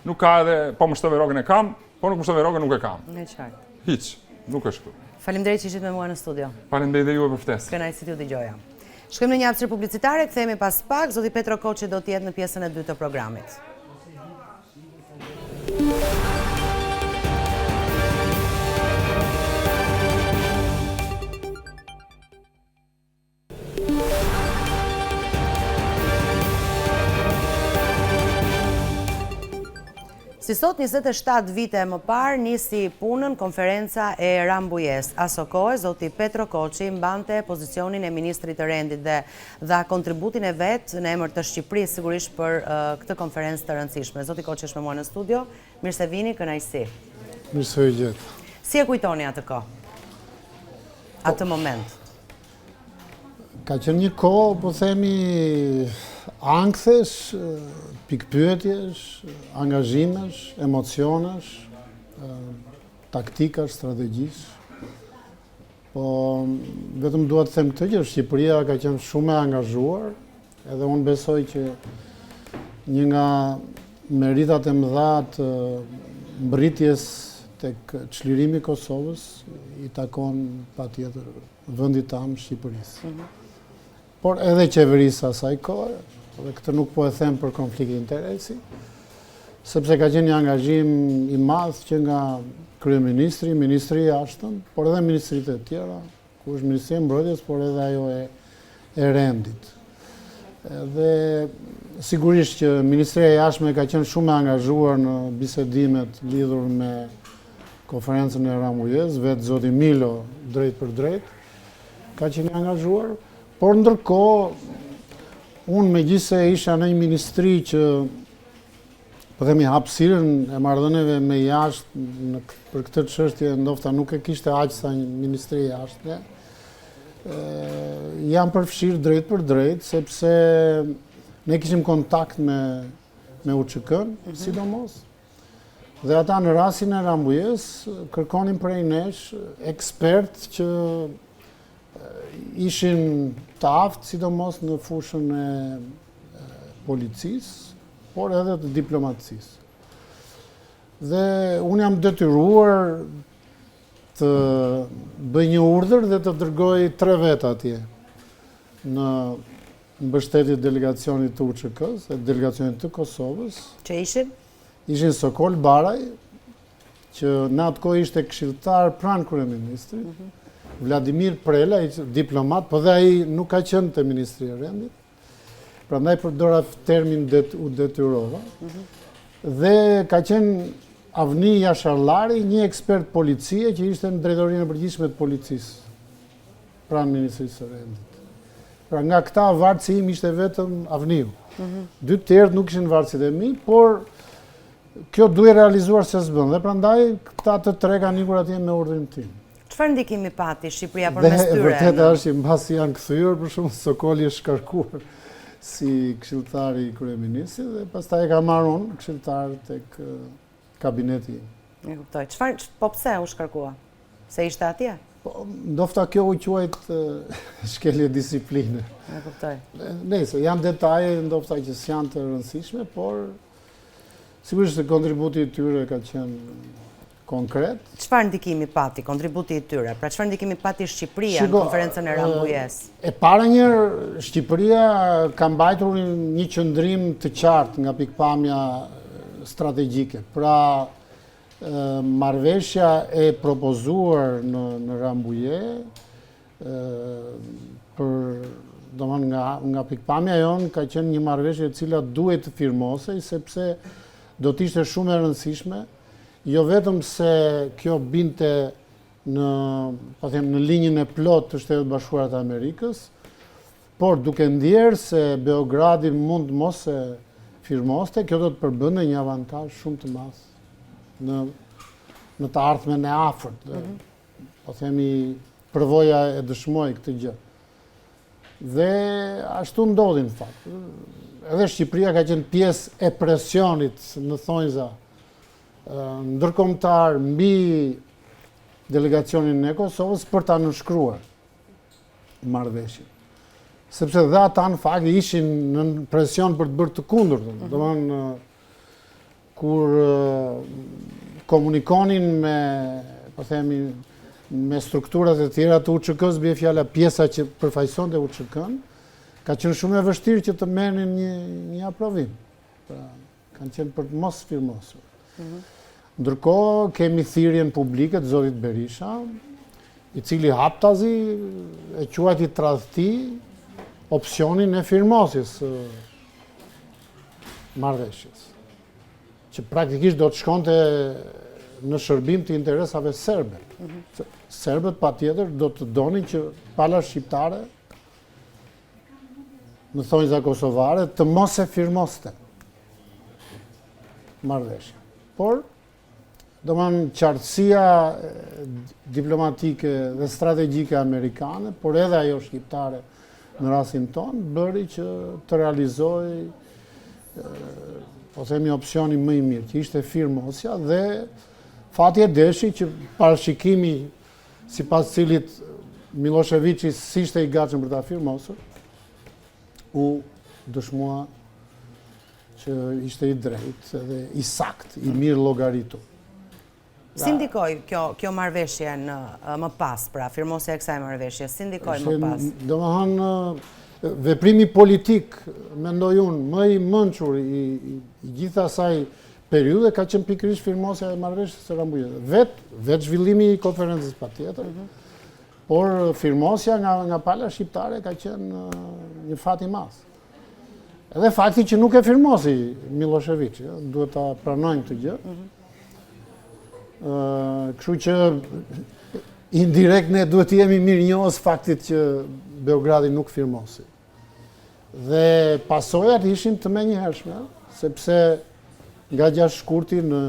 Nuk ka edhe po më shtove rrogën e kam, po nuk më shtove rrogën nuk e kam. Në qartë. Hiç, nuk është kështu. Faleminderit që ishit me mua në studio. Faleminderit dhe juve për ftesë. Kënaqësi t'ju dëgjoja. Shkojmë në një hapësirë publicitare, kthehemi pas pak, zoti Petro Koçi do të jetë në pjesën e dytë të programit. Si sot 27 vite më parë nisi punën konferenca e Rambujes. Aso kohë zoti Petro Koçi mbante pozicionin e ministrit të rendit dhe dha kontributin e vet në emër të Shqipërisë sigurisht për këtë konferencë të rëndësishme. Zoti Koçi është me mua në studio. Mirë se vini, kënaqësi. Mirë se u gjet. Si e kujtoni atë kohë? Atë moment? Ka qenë një kohë, po themi, ankthesh, pikpyetjesh, angazhimesh, emocionesh, taktikash, strategjish. Po vetëm dua të them këtë që Shqipëria ka qenë shumë e angazhuar, edhe unë besoj që një nga meritat e mëdha të mbritjes tek çlirimi i Kosovës i takon patjetër vendit tanë Shqipërisë. Por edhe qeverisë asaj kohe, dhe këtë nuk po e them për konflikt interesi, sepse ka qenë një angazhim i madh që nga kryeministri, ministri i jashtëm, por edhe ministritë e tjera, ku është Ministria e Mbrojtjes, por edhe ajo e rendit. Dhe sigurisht që Ministria e Jashtme ka qenë shumë e angazhuar në bisedimet lidhur me konferencën e Rambujes, vetë zoti Milo drejt për drejt, ka qenë i angazhuar. Por ndërkohë, unë megjithëse isha në një ministri që po themi hapësirën e marrëdhënieve me jashtë për këtë çështje ndofta nuk e kishte aq sa një ministri i jashtme, jam përfshirë drejt për drejt, sepse ne kishim kontakt me UÇK-n, sidomos, dhe ata në rastin e Rambujes kërkonin prej nesh ekspert që ishin të aftë, sidomos në fushën e policisë, por edhe të diplomacisë. Dhe unë jam detyruar të bëj një urdhër dhe të dërgoj 3 vet atje në mbështetje delegacionit të UÇK-s dhe delegacionit të Kosovës. Që ishin? Ishin Sokol Baraj, që në atë kohë ishte këshilltar pranë kryeministrit, Vladimir Prela, diplomat, po dhe ai nuk ka qenë te Ministria e Rendit, prandaj përdora termin u detyrova, dhe ka qenë Avni Jasharllari, një ekspert policie që ishte në drejtorinë e përgjithshme të policisë, pranë Ministrisë së Rendit. Pra nga këta varësi im ishte vetëm Avniu. 2 tjerët nuk ishin varësit e mi, por kjo duhet realizuar se s'bën, dhe prandaj këta të 3 kanë ikur atje me urdhrin tim. Çfarë ndikimi pati Shqipëria përmes tyre? Dhe vërtet është që mbasi janë kthyer, për shembull Sokoli është shkarkuar si këshilltar i kryeministit dhe pastaj e ka marrë unë këshilltar tek kabineti. E kuptoj. Pse u shkarkua? Se ishte atje? Po, ndofta kjo u quajt shkelje disipline. E kuptoj. Nëse janë detaje ndofta që s'janë të rëndësishme, por sigurisht se kontributi i tyre ka qenë konkret. Çfarë ndikimi pati kontributi i tyre? Pra çfarë ndikimi pati Shqipëria në konferencën e Rambujës? E para njëherë Shqipëria ka mbajtur një qëndrim të qartë nga pikpamja strategjike. Pra marrëveshja e propozuar në Rambuje nga pikpamja jonë ka qenë një marrëveshje e cila duhet të firmosej sepse do të ishte shumë e rëndësishme, jo vetëm se kjo binte në linjën e plot të Shtetet Bashkuara të Amerikës, por duke ndjerë se Beogradi mund mos e firmoste, kjo do të përbënte një avantazh shumë të madh në të ardhmen e afërt. Po themi përvoja e dëshmoi këtë gjë. Dhe ashtu ndodhi në fakt. Edhe Shqipëria ka qenë pjesë e presionit në thonjza ndërkombëtar mbi delegacionin e Kosovës për ta nënshkruar marrëveshjen. Sepse dhe ata në fakt ishin në presion për të bërë të kundërtën. Domethënë kur komunikonin me strukturat e tjera të UÇK-s, bie fjala pjesa që përfaqësonte UÇK-n, ka qenë shumë e vështirë që të merrnin një aprovim. Pra, kanë qenë për të mos firmosur. Ndërkohë kemi thirrjen publike të zotit Berisha, i cili haptazi e quajti tradhti opsionin e firmosjes së marrëveshjes, që praktikisht do të shkonte në shërbim të interesave serbe. Serbët patjetër do të donin që pala shqiptare në thonjza kosovare të mos e firmoste marrëveshjen. Por domethënë qartësia diplomatike dhe strategjike amerikane, por edhe ajo shqiptare në rastin ton, bëri që të realizoj po themi opsioni më i mirë, që ishte firmosja dhe fati e deshi që parashikimi sipas cilit Miloševići s'ishte i gatshëm për ta firmosur, u dëshmua që ishte i drejtë dhe i sakt, i mirë llogaritur. Si ndikoi kjo marrëveshje më pas, pra firmosja e kësaj marrëveshje, si ndikoi më pas? Domethënë veprimi politik, mendoj unë, më i mençur i gjithë asaj periudhe ka qenë pikërisht firmosja e marrëveshjes së Rambujës. Vetë zhvillimi i konferencës patjetër, por firmosja nga pala shqiptare ka qenë një fat i madh. Edhe fakti që nuk e firmosi Miloševići, duhet ta pranojmë këtë gjë. Kështu që indirekt ne duhet të jemi mirënjohës faktit që Beogradi nuk firmosi. Dhe pasojat ishin të menjëhershme, sepse nga 6 shkurti në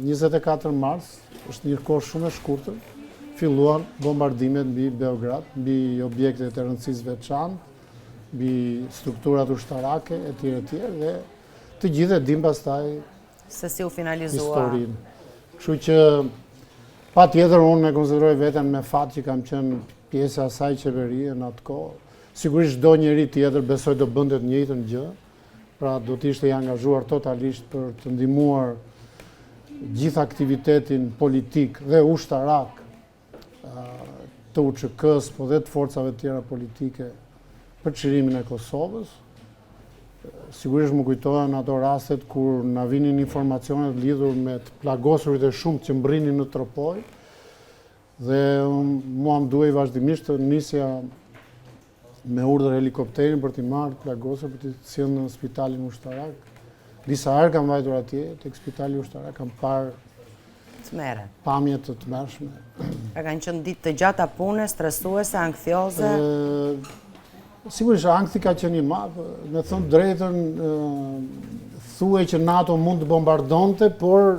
24 mars, është një kohë shumë e shkurtër, filluan bombardimet mbi Beograd, mbi objektet e rëndësisë veçantë, mbi strukturat ushtarake etj. Dhe të gjithë e dim pastaj se si u finalizua historinë. Kështu që patjetër unë e konsideroj veten me fat që kam qenë pjesë e asaj qeverie në atë kohë. Sigurisht çdo njeri tjetër besoj do bënte të njëjtën gjë, pra do të ishte i angazhuar totalisht për të ndihmuar gjithë aktivitetin politik dhe ushtarak të UÇK-s, po dhe të forcave tjera politike për çlirimin e Kosovës. Sigurisht më kujtohen ato rastet kur na vinin informacionet lidhur me të plagosurit e shumë që mbrinin në Tropoj dhe mua më duhej vazhdimisht të nisja me urdhër helikopterin për t'i marrë plagosur për t'i sjellë në spitalin ushtarak. Disa herë kam vajtur atje tek spitali ushtarak, kam parë pamje të tmerrshme. Ka kanë qenë ditë të gjata pune, stresuese, anksiozë? Sigurisht ankthi ka qenë i madh, me thënë drejtën, thuaj që NATO mund të bombardonte, por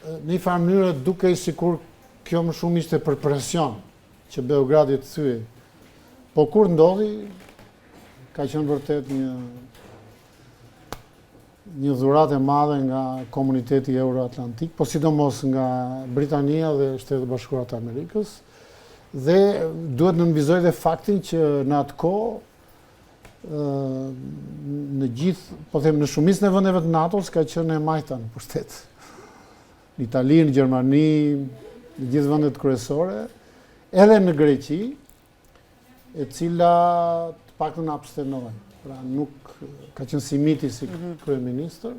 në një farë mënyrë dukej sikur kjo më shumë ishte për presion që Beogradi të thyej. Po kur ndodhi, ka qenë vërtet një dhuratë e madhe nga komuniteti Euroatlantik, po sidomos nga Britania dhe Shtetet Bashkuara të Amerikës, dhe duhet në nënvizoj dhe faktin që në atë kohë në gjithë, po them në shumicën e vendeve të NATO-s ka qenë e majta në pushtet. Në Itali, në Gjermani, në gjithë vendet kryesore, edhe në Greqi, e cila të paktën abstenoi. Pra nuk ka qenë si miti si kryeministër,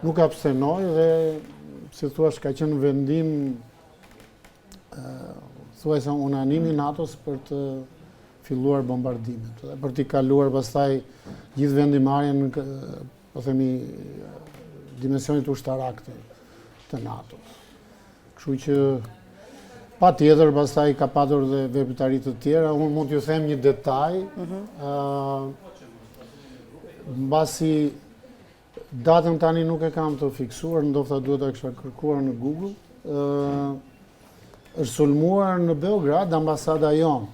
nuk abstenoi dhe si thua ka qenë vendim thuajse unanim i NATO-s për të filluar bombardimet dhe për t'i kaluar pastaj gjithë vendimarrjen po themi dimensionit ushtarak të NATO-s. Kështu që patjetër pastaj ka patur dhe vepritari të tjera. Unë mund t'ju them një detaj. Mbasi datën tani nuk e kam të fiksuar, ndoshta duhet ta kisha kërkuar në Google. Është sulmuar në Beograd ambasada jonë.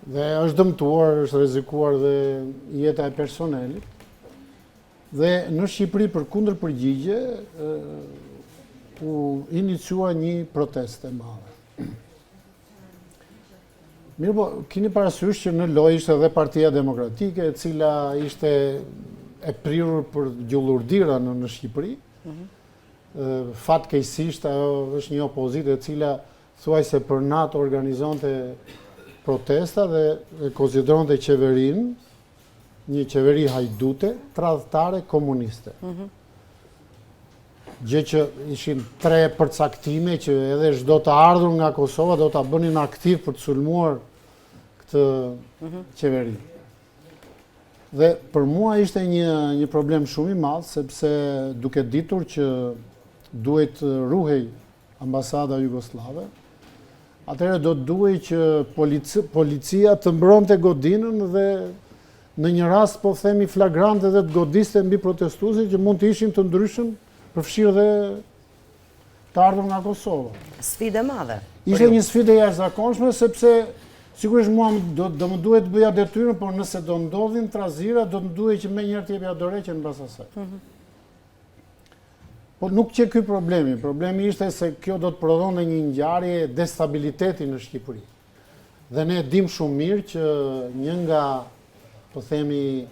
Dhe është dëmtuar, është rrezikuar dhe jeta e personelit. Dhe në Shqipëri për kundër përgjigje u iniciua një protestë e madhe. Mirë po, keni parasysh që në lojë ishte edhe Partia Demokratike, e cila ishte e prirur për gjullurdira në Shqipëri. Fatkeqësisht ajo është një opozitë e cila thuajse për natë organizonte protesta dhe konsideronte qeverinë një qeveri hajdute, tradhtare, komuniste. Gjë që ishin 3 përcaktime që edhe çdo të ardhur nga Kosova do ta bënin aktiv për të sulmuar këtë qeveri. Dhe për mua ishte një problem shumë i madh, sepse duke ditur që duhet ruhej ambasada jugoslave, atëherë do të duhej që policia të mbronte godinën dhe në një rast po themi flagrante dhe të godiste mbi protestuesit që mund të ishin të ndryshëm, përfshirë dhe të ardhur nga Kosova. Sfidë e madhe. Ishte një sfidë e jashtëzakonshme sepse sigurisht mua do më duhet të bëja detyrën, por nëse do ndodhin trazira, do të duhet që menjëherë të jepja dorëheqjen mbas asaj. Po nuk që ky problemi. Problemi ishte se kjo do të prodhonte një ngjarje destabiliteti në Shqipëri. Dhe ne dim shumë mirë që një nga, po themi,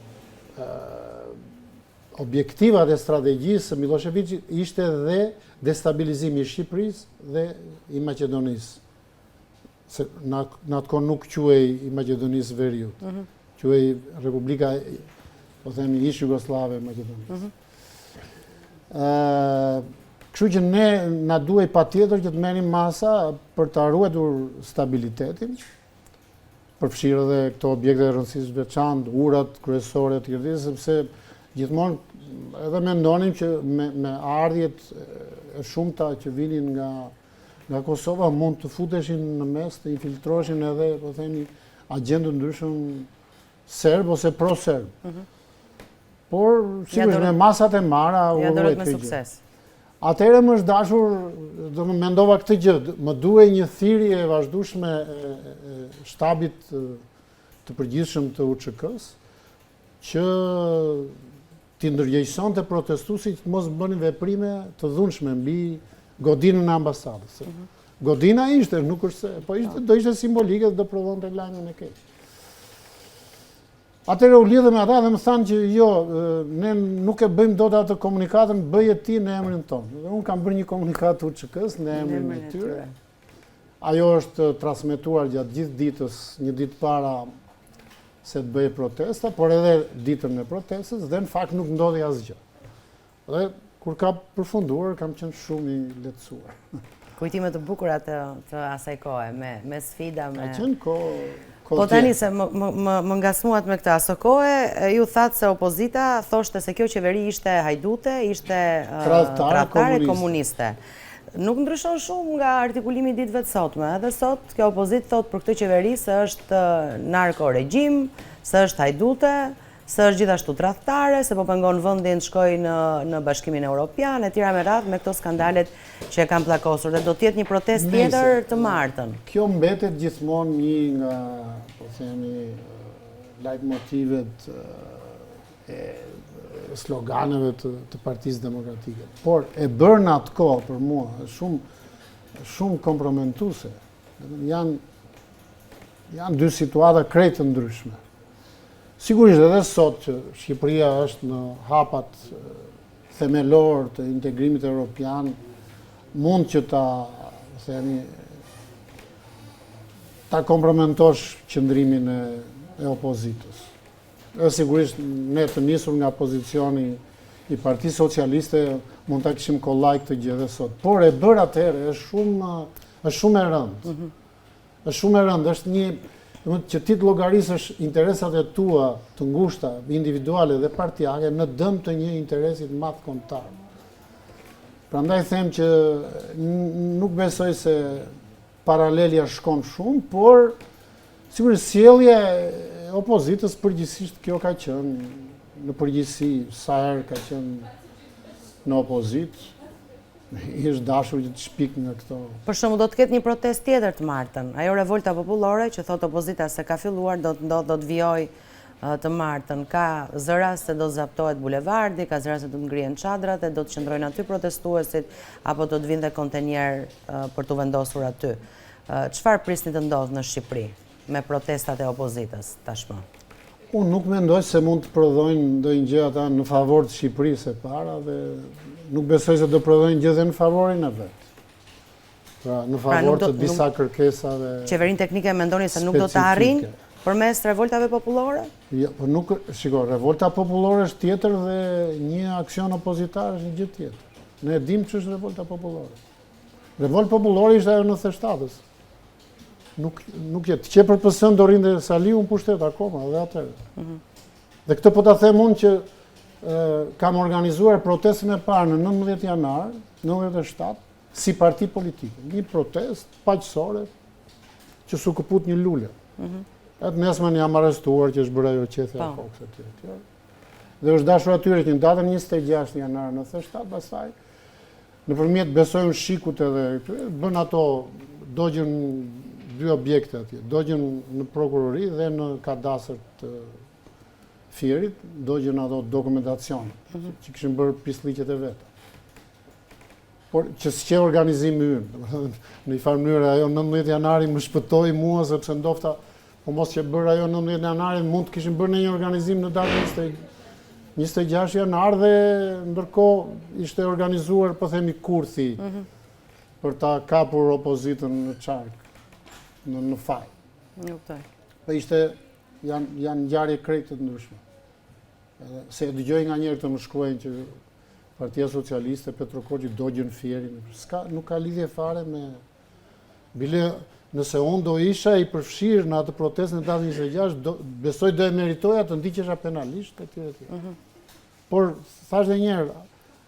objektivat e strategjisë së Miloševićit ishte dhe destabilizimi i Shqipërisë dhe i Maqedonisë. Se në atë kohë nuk quhej i Maqedonisë Veriut. Quhej Republika, po themi, ish Jugoslave e Maqedonisë. Kështu që ne na duhej patjetër që të merrim masa për të ruajtur stabilitetin, përfshirë edhe këto objekte të rëndësishme veçantë, urat kryesore të tjera, sepse gjithmonë edhe mendonim që me ardhjet e shumta që vinin nga Kosova mund të futeshin në mes, të infiltroheshin edhe, po themi, agentë ndryshëm serb ose pro-serb. Por sigurisht me masat e mara u ruajt me sukses. Atëherë më është dashur, do më mendova këtë gjë, më duhej një thirrje e vazhdueshme e shtabit të përgjithshëm të UÇK-s që t'i ndërgjegjësonte protestuesit që mos bënin veprime të dhunshme mbi godinën e ambasadës. Godina ishte, nuk është se, po do ishte simbolike dhe do prodhonte lajmin e keq. Atëherë u lidhëm me ata dhe më thanë që jo, ne nuk e bëjmë dot atë komunikatën, bëje ti në emrin tonë. Dhe unë kam bërë një komunikat UÇK-s në emrin e tyre. Ajo është transmetuar gjatë gjithë ditës, një ditë para se të bëje protesta, por edhe ditën e protestës dhe në fakt nuk ndodhi asgjë. Dhe kur ka përfunduar, kam qenë shumë i lehtësuar. Kujtime të bukura të asaj kohe, me sfida, me... Ka qenë kohë. Po tani se më ngasmuat me këta, së kohë ju thatë se opozita thoshte se kjo qeveri ishte hajdute, ishte tradhtare komuniste. Nuk ndryshon shumë nga artikulimi i ditëve të sotme. Edhe sot kjo opozitë thotë për këtë qeveri se është narko-regjim, se është hajdute, se është gjithashtu tradhtare, se po pengon vendin të shkojë në Bashkimin Evropian, etj me radhë me këto skandalet që e kanë pllakosur dhe do të jetë një protestë tjetër të martën. Kjo mbetet gjithmonë një nga, po themi, leitmotivet e sloganeve të Partisë Demokratike. Por e bërë në atë kohë për mua shumë kompromentuese. Janë dy situata krejt të ndryshme. Sigurisht edhe sot që Shqipëria është në hapat themelor të integrimit evropian, mund që ta kompromentosh qëndrimin e opozitës. Dhe sigurisht ne të nisur nga pozicioni i Partisë Socialiste mund ta kishim kollaj këtë gjë edhe sot. Por e bërë atëherë është shumë e rëndë. Është shumë e rëndë, është një që ti të llogarisësh interesat e tua të ngushta, individuale dhe partijake në dëm të një interesi të madh kombëtar. Prandaj them që nuk besoj se paralelja shkon shumë, por sigurisht sjellja e opozitës përgjithsisht kjo ka qenë në përgjithësi sa herë ka qenë në opozitë. I është dashur që të shpik nga këto. Për shembull, do të ketë një protestë tjetër të martën. Ajo revolta popullore që thot opozita se ka filluar do të vijojë të martën. Ka zëra se do të zaptohet bulevardi, ka zëra se do të ngrihen çadrat e do të qëndrojnë aty protestuesit apo do të vinë kontenjer për të vendosur aty. Çfarë prisni të ndodhë në Shqipëri me protestat e opozitës tashmë? Unë nuk mendoj se mund të prodhojnë ndonjë gjë ata në favor të Shqipërisë së para dhe nuk besoj se do prodhojnë gjë dhe në favorin e vetë. Pra, në favor të disa kërkesave. Qeverinë teknike mendoni se nuk do të arrijnë përmes revoltave popullore? Jo, por nuk, shiko, revolta popullore është tjetër dhe një aksion opozitar është një gjë tjetër. Ne e dim që është revolta popullore. Revolta popullore ishte ajo në 97-ës. Nuk jetë. Që për PS-n do rinde Saliu në pushtet akoma dhe atëherë. Dhe këtë po ta them unë që kam organizuar protestën e parë në 19 janar, 97, si parti politike. Një protest paqësore që su këput një lule. Atë nesmen jam arrestuar që është bërë ajo qethja e kokës e tjere. Dhe është dashur atyre që në datën 26 janar 97, pastaj nëpërmjet besojmë shikut edhe bën ato dogjën dy objekte atje, dogjën në prokurori dhe në kadastër të Fierit, dogjën ato dokumentacion, që kishin bërë pisliqet e veta. Por që s'ke organizimi ynë, në një farë mënyrë ajo 19 janari më shpëtoi mua sepse ndofta, po mos që bërë ajo 19 janari mund të kishin bërë në një organizim në datën 26 janar dhe ndërkohë ishte organizuar, po themi, kurthi për ta kapur opozitën në qark, në faj. Po ishte janë ngjarje krejt të ndryshme. Se dëgjoj nga njerë të më shkruajnë që Partia Socialiste, Petro Koçi dogjën Fierin. Nuk ka lidhje fare me... Bile, nëse unë do isha i përfshirë në atë protestën e datën 26, besoj do e meritoja të ndiqesha penalisht e tjere. Por, thash dhe njerë,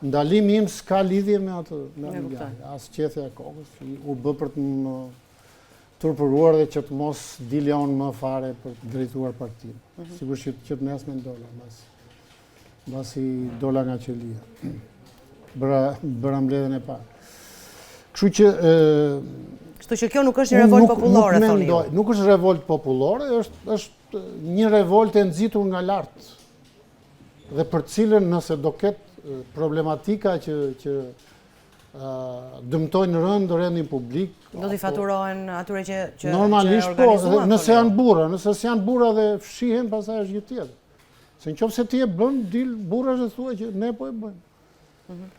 ndalimi im s'ka lidhje me atë ngjarje. As qethja e kokës, u bë për të më turpëruar dhe që të mos dilja unë më fare për të drejtuar partinë. Sigur që të nesme në dola, basi dola nga qelia. Bëra mbledhjen e parë. Kështu që kjo nuk është një revolt popullore, thoni ju. Nuk është revolt popullore, është një revolt e nxitur nga lartë. Dhe për cilën nëse do ketë problematika që dëmtojnë rëndin publik. Do t'i faturohen atyre që normalisht po, nëse janë burra, nëse s'janë burra dhe fshihen, pastaj është gjë tjetër. Se nëse ti e bën, dil burrash dhe thua që ne po e bëjmë.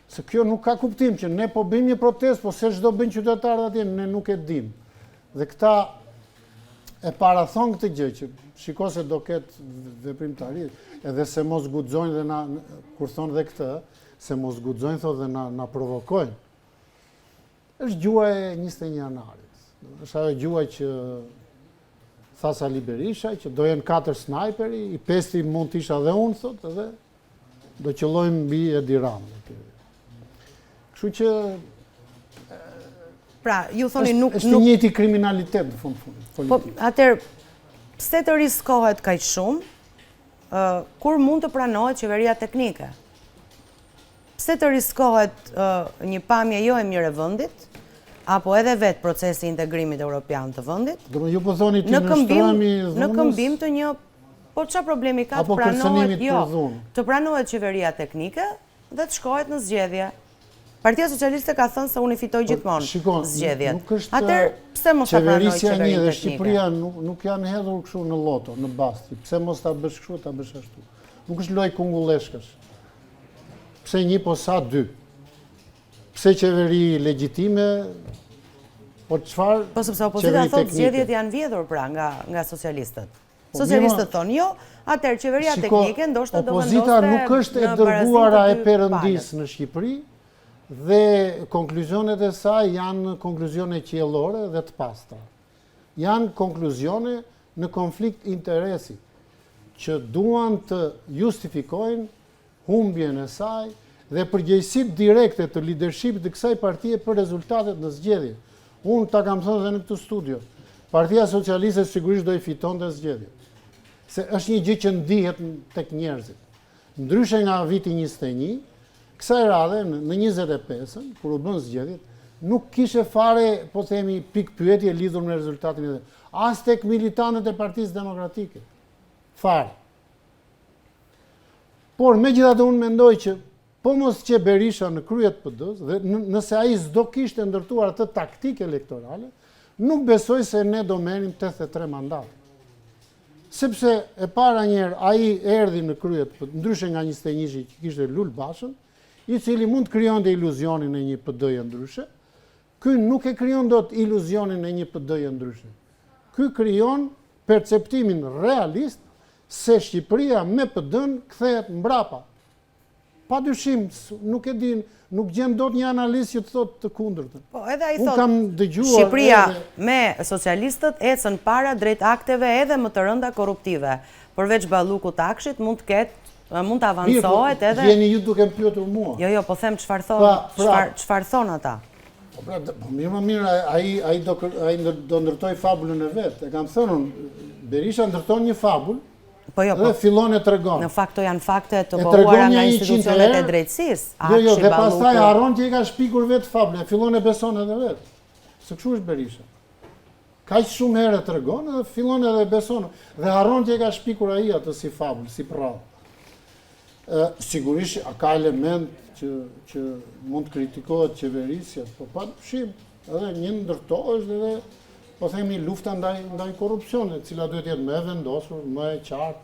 Se kjo nuk ka kuptim që ne po bëjmë një protestë, po se çdo bëjnë qytetarët atje, ne nuk e dim. Dhe këta e parathon këtë gjë që shiko se do ketë veprimtari, edhe se mos guxojnë dhe kur thonë dhe këtë, se mos guxojnë thotë dhe na provokojnë. Është gjua e 21 janarit. Është ajo gjua që tha Sali Berisha, që do jenë 4 snajperi, i 5 mund t'isha dhe unë, thotë, dhe do qëllojmë mbi Edi Ramën. Kështu që... Pra, ju thoni nuk... është një njëjti kriminalitet, në fund. Po, atëherë, pse të riskohet kaq shumë kur mund të pranohet qeveria teknike? Pse të riskohet një pamje jo e mirë e vendit, apo edhe vetë procesi i integrimit evropian të vendit? Ju po thoni ti në shtrëmi dhunës? Në këmbim të një, po çfarë problemi ka të pranohet të pranohet qeveria teknike dhe të shkohet në zgjedhje. Partia Socialiste ka thënë se unë i fitoj gjithmonë zgjedhjet. Atëherë pse mos ta pranoj qeverinë teknike? Qeveria dhe Shqipëria nuk janë hedhur kështu në loto, në basti. Pse mos ta bësh kështu, ta bësh ashtu? Nuk është lojë kungulleshkësh. Pse një po sa dy? Pse qeveri legjitime? Po çfarë? Po sepse opozita thotë zgjedhjet janë vjedhur pra nga socialistët. Socialistët thonë jo, atëherë qeveria teknike ndoshta do vendoste. Opozita nuk është e dërguara e Perëndis në Shqipëri dhe konkluzionet e saj janë konkluzione qiellore dhe të pastra. Janë konkluzione në konflikt interesi që duan të justifikojnë humbjen e saj dhe përgjegjësitë direkte të leadershipit të kësaj partie për rezultatet në zgjedhje. Unë ta kam thënë edhe në këtë studio. Partia Socialiste sigurisht do i fitonte zgjedhjet. Se është një gjë që ndihet tek njerëzit. Ndryshe nga viti 21, kësaj radhe në 25-ën, kur u bën zgjedhjet, nuk kishe fare, po themi, pikë pyetje lidhur me rezultatin e as tek militantët e Partisë Demokratike. Fare. Por megjithatë unë mendoj që po mos që Berisha në kryet PD-s dhe nëse ai s'do kishte ndërtuar atë taktikë elektorale, nuk besoj se ne do merrim 83 mandate. Sepse e para njerë ai erdhi në kryet, ndryshe nga 21-shi që kishte Lul Bashën, i cili mund të krijonte iluzionin e një PD-je ndryshe. Ky nuk e krijon dot iluzionin e një PD-je ndryshe. Ky krijon perceptimin realist se Shqipëria me PD-n kthehet mbrapa. Padyshim, nuk e din, nuk gjen dot një analist që të thotë të kundërtën. Po, edhe ai thotë Shqipëria me socialistët ecën para drejt akteve edhe më të rënda korruptive. Përveç Ballukut Akshit mund të avancohet edhe. Jeni ju duke më pyetur mua. Jo, po them çfarë thon ata. Po mirë, ai do ndërtoj fabulën e vet. E kam thënë unë, Berisha ndërton një fabull. Dhe fillon e tregon. Në fakt, janë fakte të pohuara nga institucionet e drejtësisë. Jo, dhe pastaj harron që i ka shpikur vetë fabulën, fillon e beson edhe vetë. Se kështu është Berisha. Kaq shumë herë tregon dhe fillon edhe beson. Dhe harron që i ka shpikur ai atë si fabull, si prallë. Sigurisht ka element që mund të kritikohet qeverisja, po padyshim, edhe një ndërtohesh dhe po themi lufta ndaj korrupsionit, cila duhet jetë më e vendosur, më e qartë,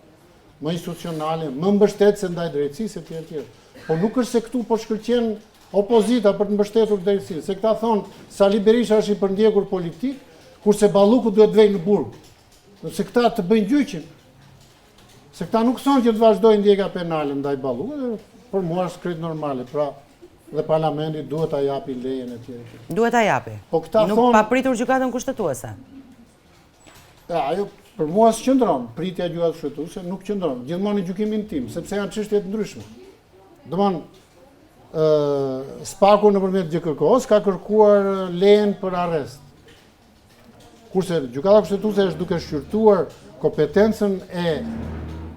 më institucionale, më mbështetëse ndaj drejtësisë etj. Po nuk është se këtu po shkëlqen opozita për të mbështetur drejtësinë, se këta thonë Sali Berisha është i përndjekur politik, kurse Balluku duhet të vejë në burg. Se këta të bëjnë gjyqin. Se këta nuk thonë që të vazhdojnë ndjeka penale ndaj Ballukut, për mua është krejt normale. Pra, dhe parlamenti duhet ta japi lejen e tjerë. Duhet ta japi. Po këta nuk pa pritur gjykatën kushtetuese. Ajo për mua s'qëndron, pritja e gjykatës kushtetuese nuk qëndron. Gjithmonë në gjykimin tim, sepse janë çështje të ndryshme. Domthon Spaku nëpërmjet GKK-s ka kërkuar lejen për arrest. Kurse gjykata kushtetuese është duke shqyrtuar kompetencën e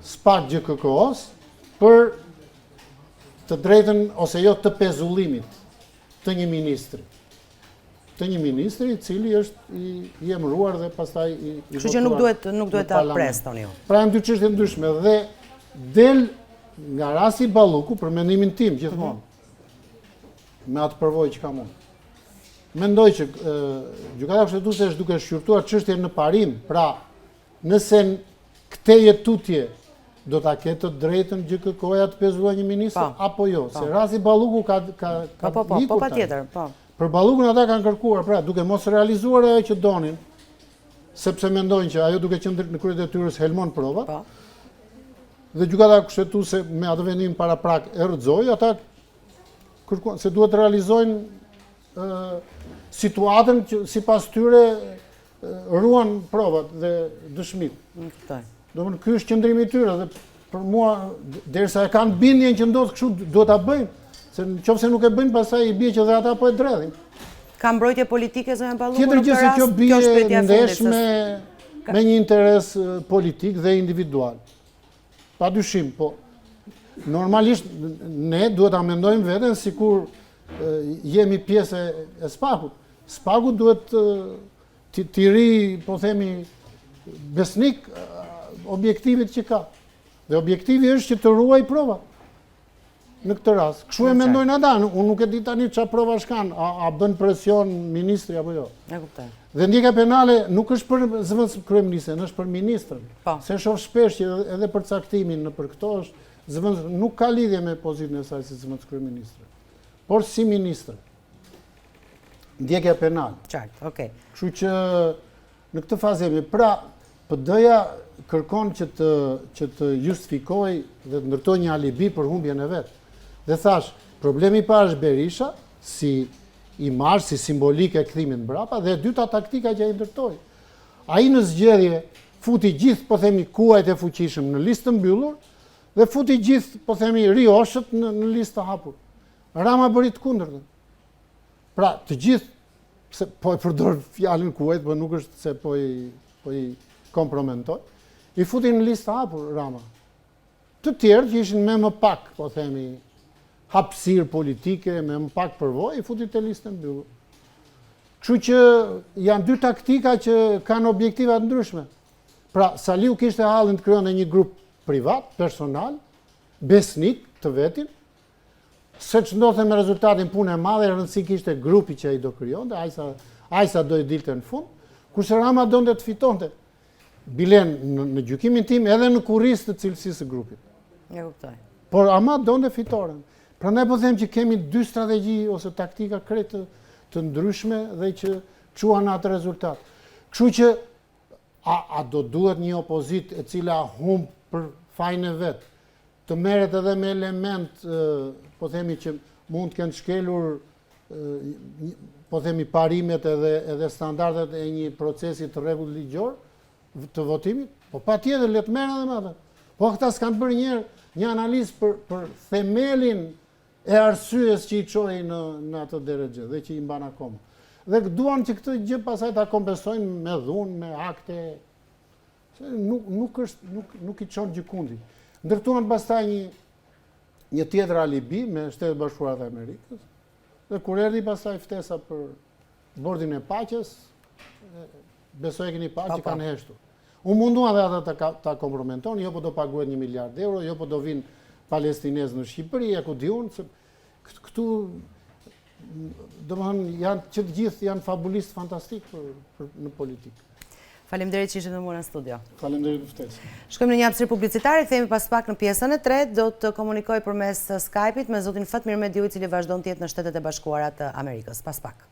SPAK GKK-s për të drejtën ose jo të pezullimit të një ministri. Të një ministri i cili është i emëruar dhe pastaj i votuar. Kështu që nuk duhet ta prestoni ju. Pra janë dy çështje ndryshme dhe del nga rasti Balluku për mendimin tim gjithmonë. Me atë përvojë që kam unë. Mendoj që gjykata kushtetuese është duke shqyrtuar çështjen në parim, pra nëse këtej tutje do ta ketë të drejtën GKK-ja të pezullojë një ministër apo jo, se rasti Balluku ka po patjetër, po. Për Ballukun ata kanë kërkuar, pra duke mos realizuar ajo që donin, sepse mendojnë që ajo duke qenë në krye detyrës helmon provat. Dhe gjykata kushtetuese me atë vendim paraprak e rrëzoi, ata kërkuan se duhet të realizojnë situatën që sipas tyre ruan provat dhe dëshmit. Domethënë ky është qëndrimi i tyre dhe për mua derisa e kanë bindjen që ndodh kështu duhet ta bëjnë, se nëse nuk e bëjnë pastaj i bie që dhe ata po e dredhin. Ka mbrojtje politike zonën Balluku. Tjetër gjë se kjo bie ndesh me një interes politik dhe individual. pa dyshim, po normalisht ne duhet ta mendojmë veten sikur jemi pjesë e SPAK-ut. SPAK-u duhet t'i ri, po themi, besnik objektivit që ka. Dhe objektivi është që të ruaj provat në këtë rast. Kështu e mendojnë ata, unë nuk e di tani çfarë prova shkan, a bën presion ministri apo jo. E kuptoj. Dhe ndjeka penale nuk është për zëvendës kryeministrin, është për ministrin. Se shoh shpesh që edhe për caktimin për këto është zëvendës, nuk ka lidhje me pozitën e saj si zëvendës kryeministri, por si ministër. Ndjekja penale. Qartë, okay. Kështu që në këtë fazë jemi. Pra, PD-ja kërkon që të justifikoj dhe të ndërtoj një alibi për humbjen e vet. Dhe thash, problemi i parë është Berisha, si imazh, si simbolike e kthimit mbrapa, dhe e dyta taktika që ai ndërtoi. Ai në zgjedhje futi gjithë, po themi, kuajt e fuqishëm në listë të mbyllur dhe futi gjithë, po themi, rioshët në listë të hapur. Rama bëri të kundërtën. Pra, të gjithë, po e përdor fjalën kuajt, po nuk është se po i kompromentoj, i futi në listë të hapur Rama. Të tjerë që ishin me më pak, po themi, hapësirë politike, me më pak përvojë, i futi të listë të mbyllur. Kështu që janë dy taktika që kanë objektiva të ndryshme. Pra, Saliu kishte hallin të krijonte një grup privat, personal, besnik të vetin, se që ndodhte me rezultatin punë e madhe, rëndësi kishte grupi që ai do krijonte, ai sa do i dilte në fund, kurse Rama donte të fitonte. Bilen në gjykimin tim edhe në kurrizë të cilësisë së grupit. E kuptoj. Por ama donte fitoren. Prandaj po them që kemi dy strategji ose taktika krejt të ndryshme dhe që çuan atë rezultat. Kështu që a do duhet një opozit e cila humb për fajin e vet, të merret edhe me element, po themi që mund të kenë shkelur, po themi parimet edhe standardet e një procesi të rregullt ligjor të votimit, po patjetër le të merren edhe me atë. Po këta s'kan bërë një analizë për themelin e arsyes që i çoi në atë DRG dhe që i mban akoma. Dhe duan që këtë gjë pasaj ta kompensojnë me dhunë, me akte. Nuk i çon gjykundi. Ndërtuan pastaj një tjetër alibi me Shtetet Bashkuara të Amerikës. Dhe kur erdhi pastaj ftesa për bordin e paqes, besoj e keni parë që kanë heshtur. Unë mundua dhe ata ta kompromenton, jo po do paguhet 1 miliard euro, jo po do vinë palestinezë në Shqipëri, ku di unë, se këtu domethënë janë që të gjithë janë fabulistë fantastik në politikë. Faleminderit që ishit me mua në studio. Faleminderit për ftesën. Shkojmë në një hapësirë publicitare, themi pas pak në pjesën e tretë, do të komunikoj përmes Skype-it me zotin Fatmir Mediu, i cili vazhdon të jetë në Shtetet e Bashkuara të Amerikës. Pas pak.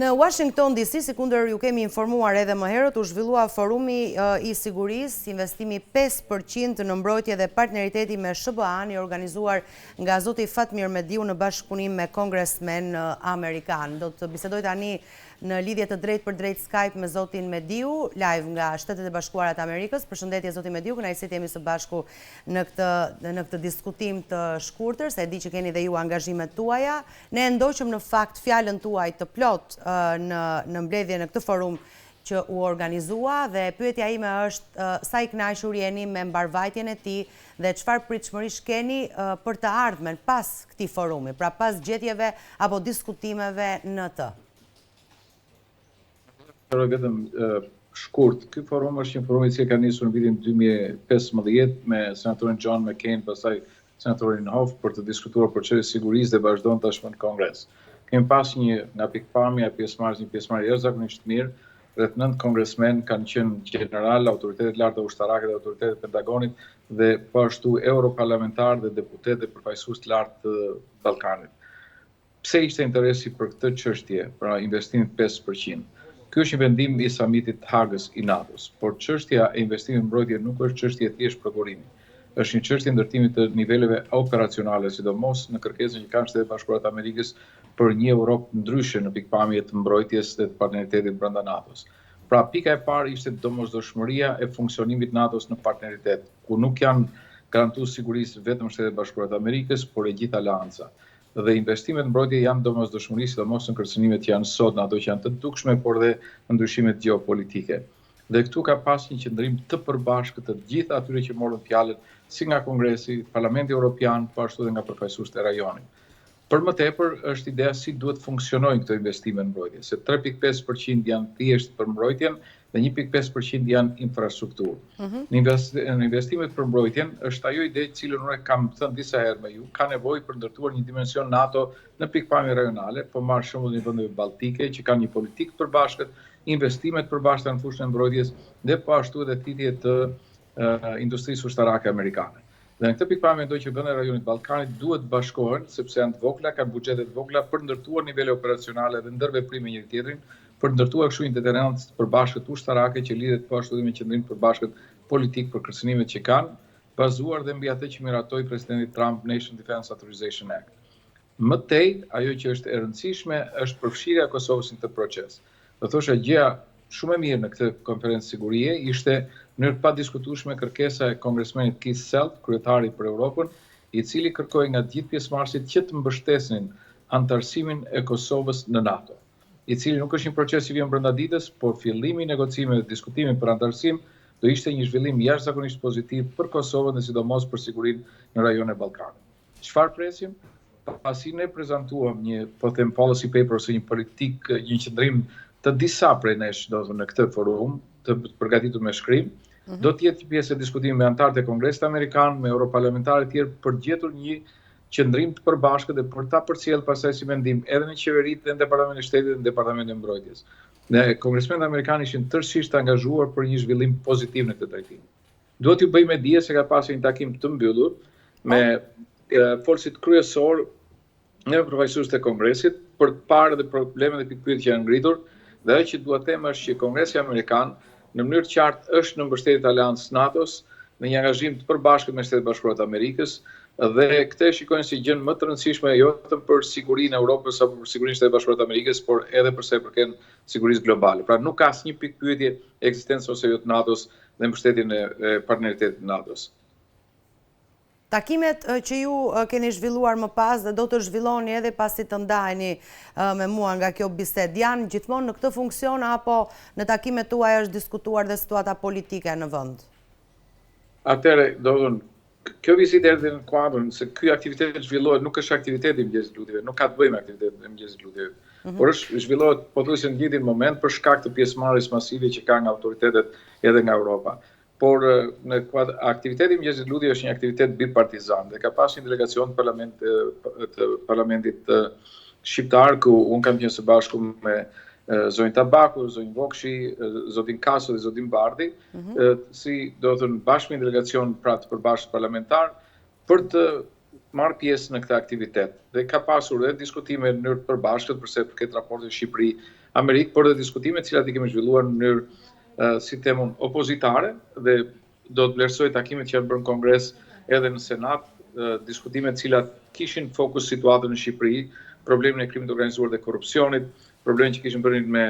Në Washington DC, si kundër ju kemi informuar edhe më herët, u zhvillua forumi i sigurisë, investimi 5% në mbrojtje dhe partneriteti me SBA-n, i organizuar nga zoti Fatmir Mediu në bashkëpunim me kongresmen amerikan. Do të bisedoj tani në lidhje të drejt për drejt Skype me zotin Mediu, live nga Shtetet e Bashkuara të Amerikës. Përshëndetje zoti Mediu, kënaqësi të jemi së bashku në këtë diskutim të shkurtër, se e di që keni dhe ju angazhimet tuaja. Ne ndoqëm në fakt fjalën tuaj të plot në mbledhje në këtë forum që u organizua, dhe pyetja ime është sa i kënaqur jeni me mbarvajtjen e tij dhe çfarë pritshmërish keni për të ardhmen pas këtij forumi, pra pas gjetjeve apo diskutimeve në të. Vetëm shkurt, ky forum është një forum që ka nisur në vitin 2015 me senatorin John McCain, pastaj senatorin Hoff, për të diskutuar për çështje sigurisë dhe vazhdon tashmë në Kongres. Kemi pas nga pikpamja e pjesëmarrjes, një pjesëmarrje jashtëzakonisht mirë, rreth 9 kongresmen kanë qenë general, autoritetet lartë ushtarake dhe autoritetet Pentagonit, dhe po ashtu europarlamentar dhe deputet dhe përfaqësues të lartë të Ballkanit. Pse ishte interesi për këtë çështje, pra investimin 5%? Ky është një vendim i samitit të Hagës i NATO-s, por çështja e investimit në mbrojtje nuk është çështje thjesht prokurimi. Është një çështje ndërtimi të niveleve operacionale, sidomos në kërkesën që kanë Shtetet Bashkuara të Amerikës për një Europë ndryshe në pikpamje të mbrojtjes dhe të partneritetit brenda NATO-s. Pra, pika e parë ishte domosdoshmëria e funksionimit NATO-s në partneritet, ku nuk janë garantues sigurisë vetëm Shtetet Bashkuara të Amerikës, por e gjithë aleanca. dhe investimet në mbrojtje janë domosdoshmëri, sidomos në kërcënimet që janë sot në ato që janë të dukshme, por dhe në ndryshimet gjeopolitike. Dhe këtu ka pas një qëndrim të përbashkët të gjithë atyre që morën fjalën, si nga Kongresi, Parlamenti Evropian, po ashtu dhe nga përfaqësuesit e rajonit. Për më tepër është ideja si duhet funksionojnë këto investime në mbrojtje, se 3.5% janë thjesht për mbrojtjen dhe 1.5% janë infrastrukturë. Në investimet për mbrojtjen është ajo ide cilën unë kam thënë disa herë me ju, ka nevojë për ndërtuar një dimension NATO në pikpamje rajonale, po marr shembull një vendeve baltike që kanë një politikë të përbashkët, investimet përbashkëta në fushën e mbrojtjes dhe po ashtu edhe thithje të industrisë ushtarake amerikane. Dhe në këtë pikpamje mendoj që vendet e rajonit Ballkanit duhet bashkohen, sepse janë të vogla, kanë buxhete të vogla për ndërtuar nivele operacionale dhe ndërveprime njëri tjetrin, për ndërtuar kështu një deterrenancë përbashkët ushtarake që lidhet po ashtu dhe me qëndrim përbashkët politik për kërcënimet që kanë, bazuar dhe mbi atë që miratoi presidenti Trump Nation Defense Authorization Act. Më tej, ajo që është e rëndësishme është përfshirja e Kosovës në këtë proces. Do thosha gjëja shumë e mirë në këtë konferencë sigurie ishte në mënyrë pa diskutueshme kërkesa e kongresmenit Keith Seld, kryetari për Europën, i cili kërkoi nga gjithë pjesëmarrësit që të mbështesnin antarësimin e Kosovës në NATO, i cili nuk është një proces që vjen brenda ditës, por fillimi i negocimeve dhe diskutimit për antarësim do ishte një zhvillim jashtëzakonisht pozitiv për Kosovën dhe sidomos për sigurinë në rajonin e Ballkanit. Çfarë presim? Pasi ne prezantuam një, po them, policy paper ose një politikë, një qëndrim të disa prej nesh, do të thonë, në këtë forum, të përgatitur me shkrim, do të jetë pjesë e diskutimit me anëtarët e Kongresit Amerikan, me europarlamentarë të tjerë për gjetur një qëndrim të përbashkët dhe për ta përcjellë pastaj si mendim edhe në qeveritë dhe në Departamentin e Shtetit dhe në Departamentin e Mbrojtjes. Ne kongresmenët amerikanë ishin tërësisht angazhuar për një zhvillim pozitiv në këtë drejtim. Duhet ju bëj me dije se ka pasur një takim të mbyllur me folësit kryesor në përfaqësuesit e Kongresit për të parë dhe problemet dhe pikpyetjet që janë ngritur, dhe ajo që dua të them është që Kongresi Amerikan në mënyrë të qartë është në mbështetje të Aleancës NATO-s në një angazhim të përbashkët me Shtetet Bashkuara të Amerikës dhe këtë shikojnë si gjën më të rëndësishme jo vetëm për sigurinë e Europës apo për sigurinë e Shtetit Bashkuar të Amerikës, por edhe për sa i përket sigurisë globale. Pra nuk ka asnjë pikë pyetje ekzistencë ose jo të NATO-s dhe mbështetjen e partneritetit të NATO-s. Takimet që ju keni zhvilluar më pas dhe do të zhvilloni edhe pasi të ndajni me mua nga kjo bisedë, janë gjithmonë në këtë funksion apo në takimet tuaj është diskutuar dhe situata politike në vend? Atëherë, do të thonë, kjo vizitë erdhi në kuadrin se ky aktivitet zhvillohet, nuk është aktiviteti i Mëngjesit të Lutjeve, nuk ka të bëjë me aktivitetin e Mëngjesit të Lutjeve, por është zhvillohet pothuajse në gjithë moment për shkak të pjesëmarrjes masive që ka nga autoritetet edhe nga Europa. Por në aktiviteti i Mëngjesit të Lutjeve është një aktivitet bipartizan dhe ka pasur një delegacion të parlamentit shqiptar ku unë kam qenë së bashku me zonjën Tabaku, zonjën Vokshi, zotin Kaso dhe zotin Bardhi, si do të thënë bashkë me një delegacion pra të përbashkët parlamentar për të marrë pjesë në këtë aktivitet. Dhe ka pasur edhe diskutime në mënyrë të përbashkët përse përket raportit Shqipëri-Amerikë, por edhe diskutime të cilat i kemi zhvilluar në mënyrë si temën opozitare dhe do të vlerësoj takimet që janë bërë në Kongres edhe në Senat, diskutime të cilat kishin fokus situatën në Shqipëri, problemin e krimit organizuar dhe korrupsionit, problemin që kishin bërë me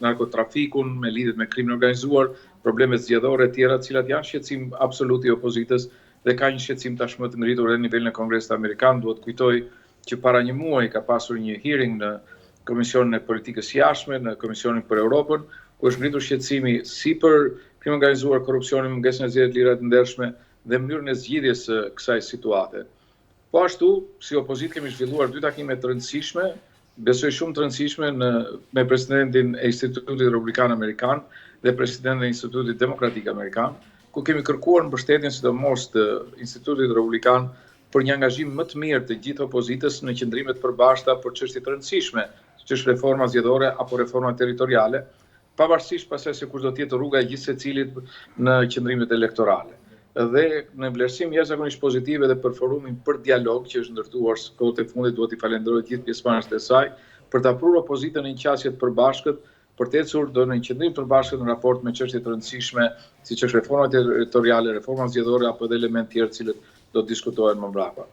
narkotrafikun, me lidhjet me krimin organizuar, problemet zgjedhore të tjera, të cilat janë shqetësim absolut i opozitës dhe ka një shqetësim tashmë të ngritur edhe në nivelin e Kongresit Amerikan. Duhet kujtoj që para një muaji ka pasur një hearing në Komisionin e Politikës Jashtme, në Komisionin për Europën, ku është ngritur shqetësimi si për krimin organizuar, korrupsionin, mungesën e zgjedhjeve të lira të ndershme dhe mënyrën e zgjidhjes së kësaj situate. Po ashtu, si opozitë kemi zhvilluar dy takime të rëndësishme, besoj shumë të rëndësishme me presidentin e Institutit Republikan Amerikan dhe presidentin e Institutit Demokratik Amerikan, ku kemi kërkuar mbështetjen sidomos të Institutit Republikan për një angazhim më të mirë të gjithë opozitës në qëndrime të përbashkëta për çështje të rëndësishme, siç është reforma zgjedhore apo reforma territoriale, pavarësisht pasaj se kush do të jetë rruga e gjithë secilit në qëndrimet elektorale. Dhe në vlerësim jashtëzakonisht pozitive dhe për forumin për dialog që është ndërtuar së kohët e fundit, duhet i falenderoj gjithë pjesëmarrësit e saj për ta prurë opozitën në një qasje të përbashkët, për të ecur do në një qëndrim të përbashkët në raport me çështje të rëndësishme, siç është reforma territoriale, reforma zgjedhore apo edhe elementë tjerë të cilët do të diskutohen më mbrapa.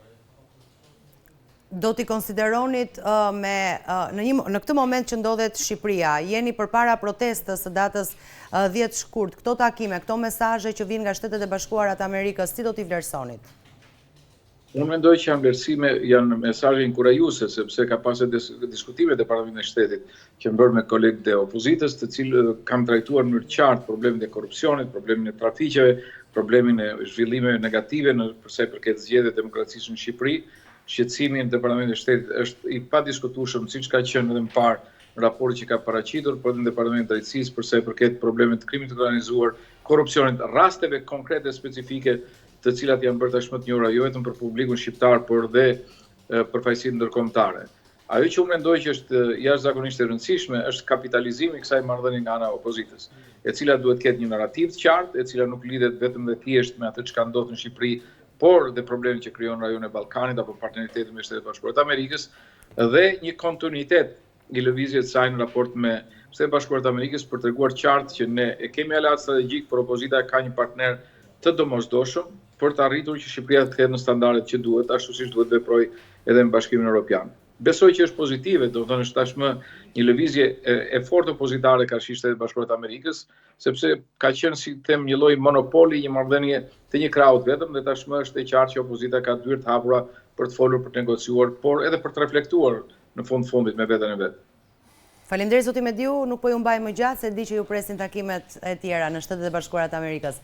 Do t'i konsideronit në këtë moment që ndodhet Shqipëria, jeni përpara protestës së datës 10 shkurt, këto takime, këto mesazhe që vinë nga Shtetet e Bashkuara të Amerikës, si do t'i vlerësonit? Unë mendoj që janë mesazhe inkurajuese, sepse ka pasur diskutime te Parlamenti i Shtetit që bërë me kolegët e opozitës, të cilët kanë trajtuar në mënyrë qartë problemin e korrupsionit, problemin e trafikeve, problemin e zhvillimeve negative për sa i përket zgjedhjeve demokracisë në Shqipëri. Shqetësimi në Departamentin e Shtetit është i padiskutueshëm, siç ka qenë edhe më parë në raportin që ka paraqitur, por në Departamentin e Drejtësisë për sa i përket problemet të krimit të organizuar, korrupsionit, rasteve konkrete specifike të cilat janë bërë tashmë të njohura jo vetëm për publikun shqiptar, por dhe për faqesit ndërkombëtare. Ajo që unë mendoj që është jashtëzakonisht e rëndësishme është kapitalizimi i kësaj marrëdhënie nga ana e opozitës, e cila duhet të ketë një narrativ të qartë, e cila nuk lidhet vetëm dhe thjesht me atë çka ndodh në Shqipëri, por dhe problemet që krijon rajoni e Ballkanit apo partneritetin me Shtetet Bashkuara të Amerikës dhe një kontinuitet i lëvizjes së saj në raport me Shtetet Bashkuara të Amerikës për treguar qartë që ne e kemi aleat strategjik, por opozita ka një partner të domosdoshëm për të arritur që Shqipëria të ketë në standardet që duhet, ashtu siç duhet veproj edhe në Bashkimin Evropian. Besoj që është pozitive, do të thonë është tashmë një lëvizje e fortë opozitare karshi Shtetet Bashkuara të Amerikës, sepse ka qenë si them një lloj monopoli, një marrëdhënie të një kraut vetëm, dhe tashmë është e qartë që opozita ka dyert hapura për të folur, për të negociuar, por edhe për të reflektuar në fundit me veten e vet. Faleminderit zoti Mediu, nuk po ju mbaj më gjatë se di që ju presin takimet e tjera në Shtetet e Bashkuara të Amerikës.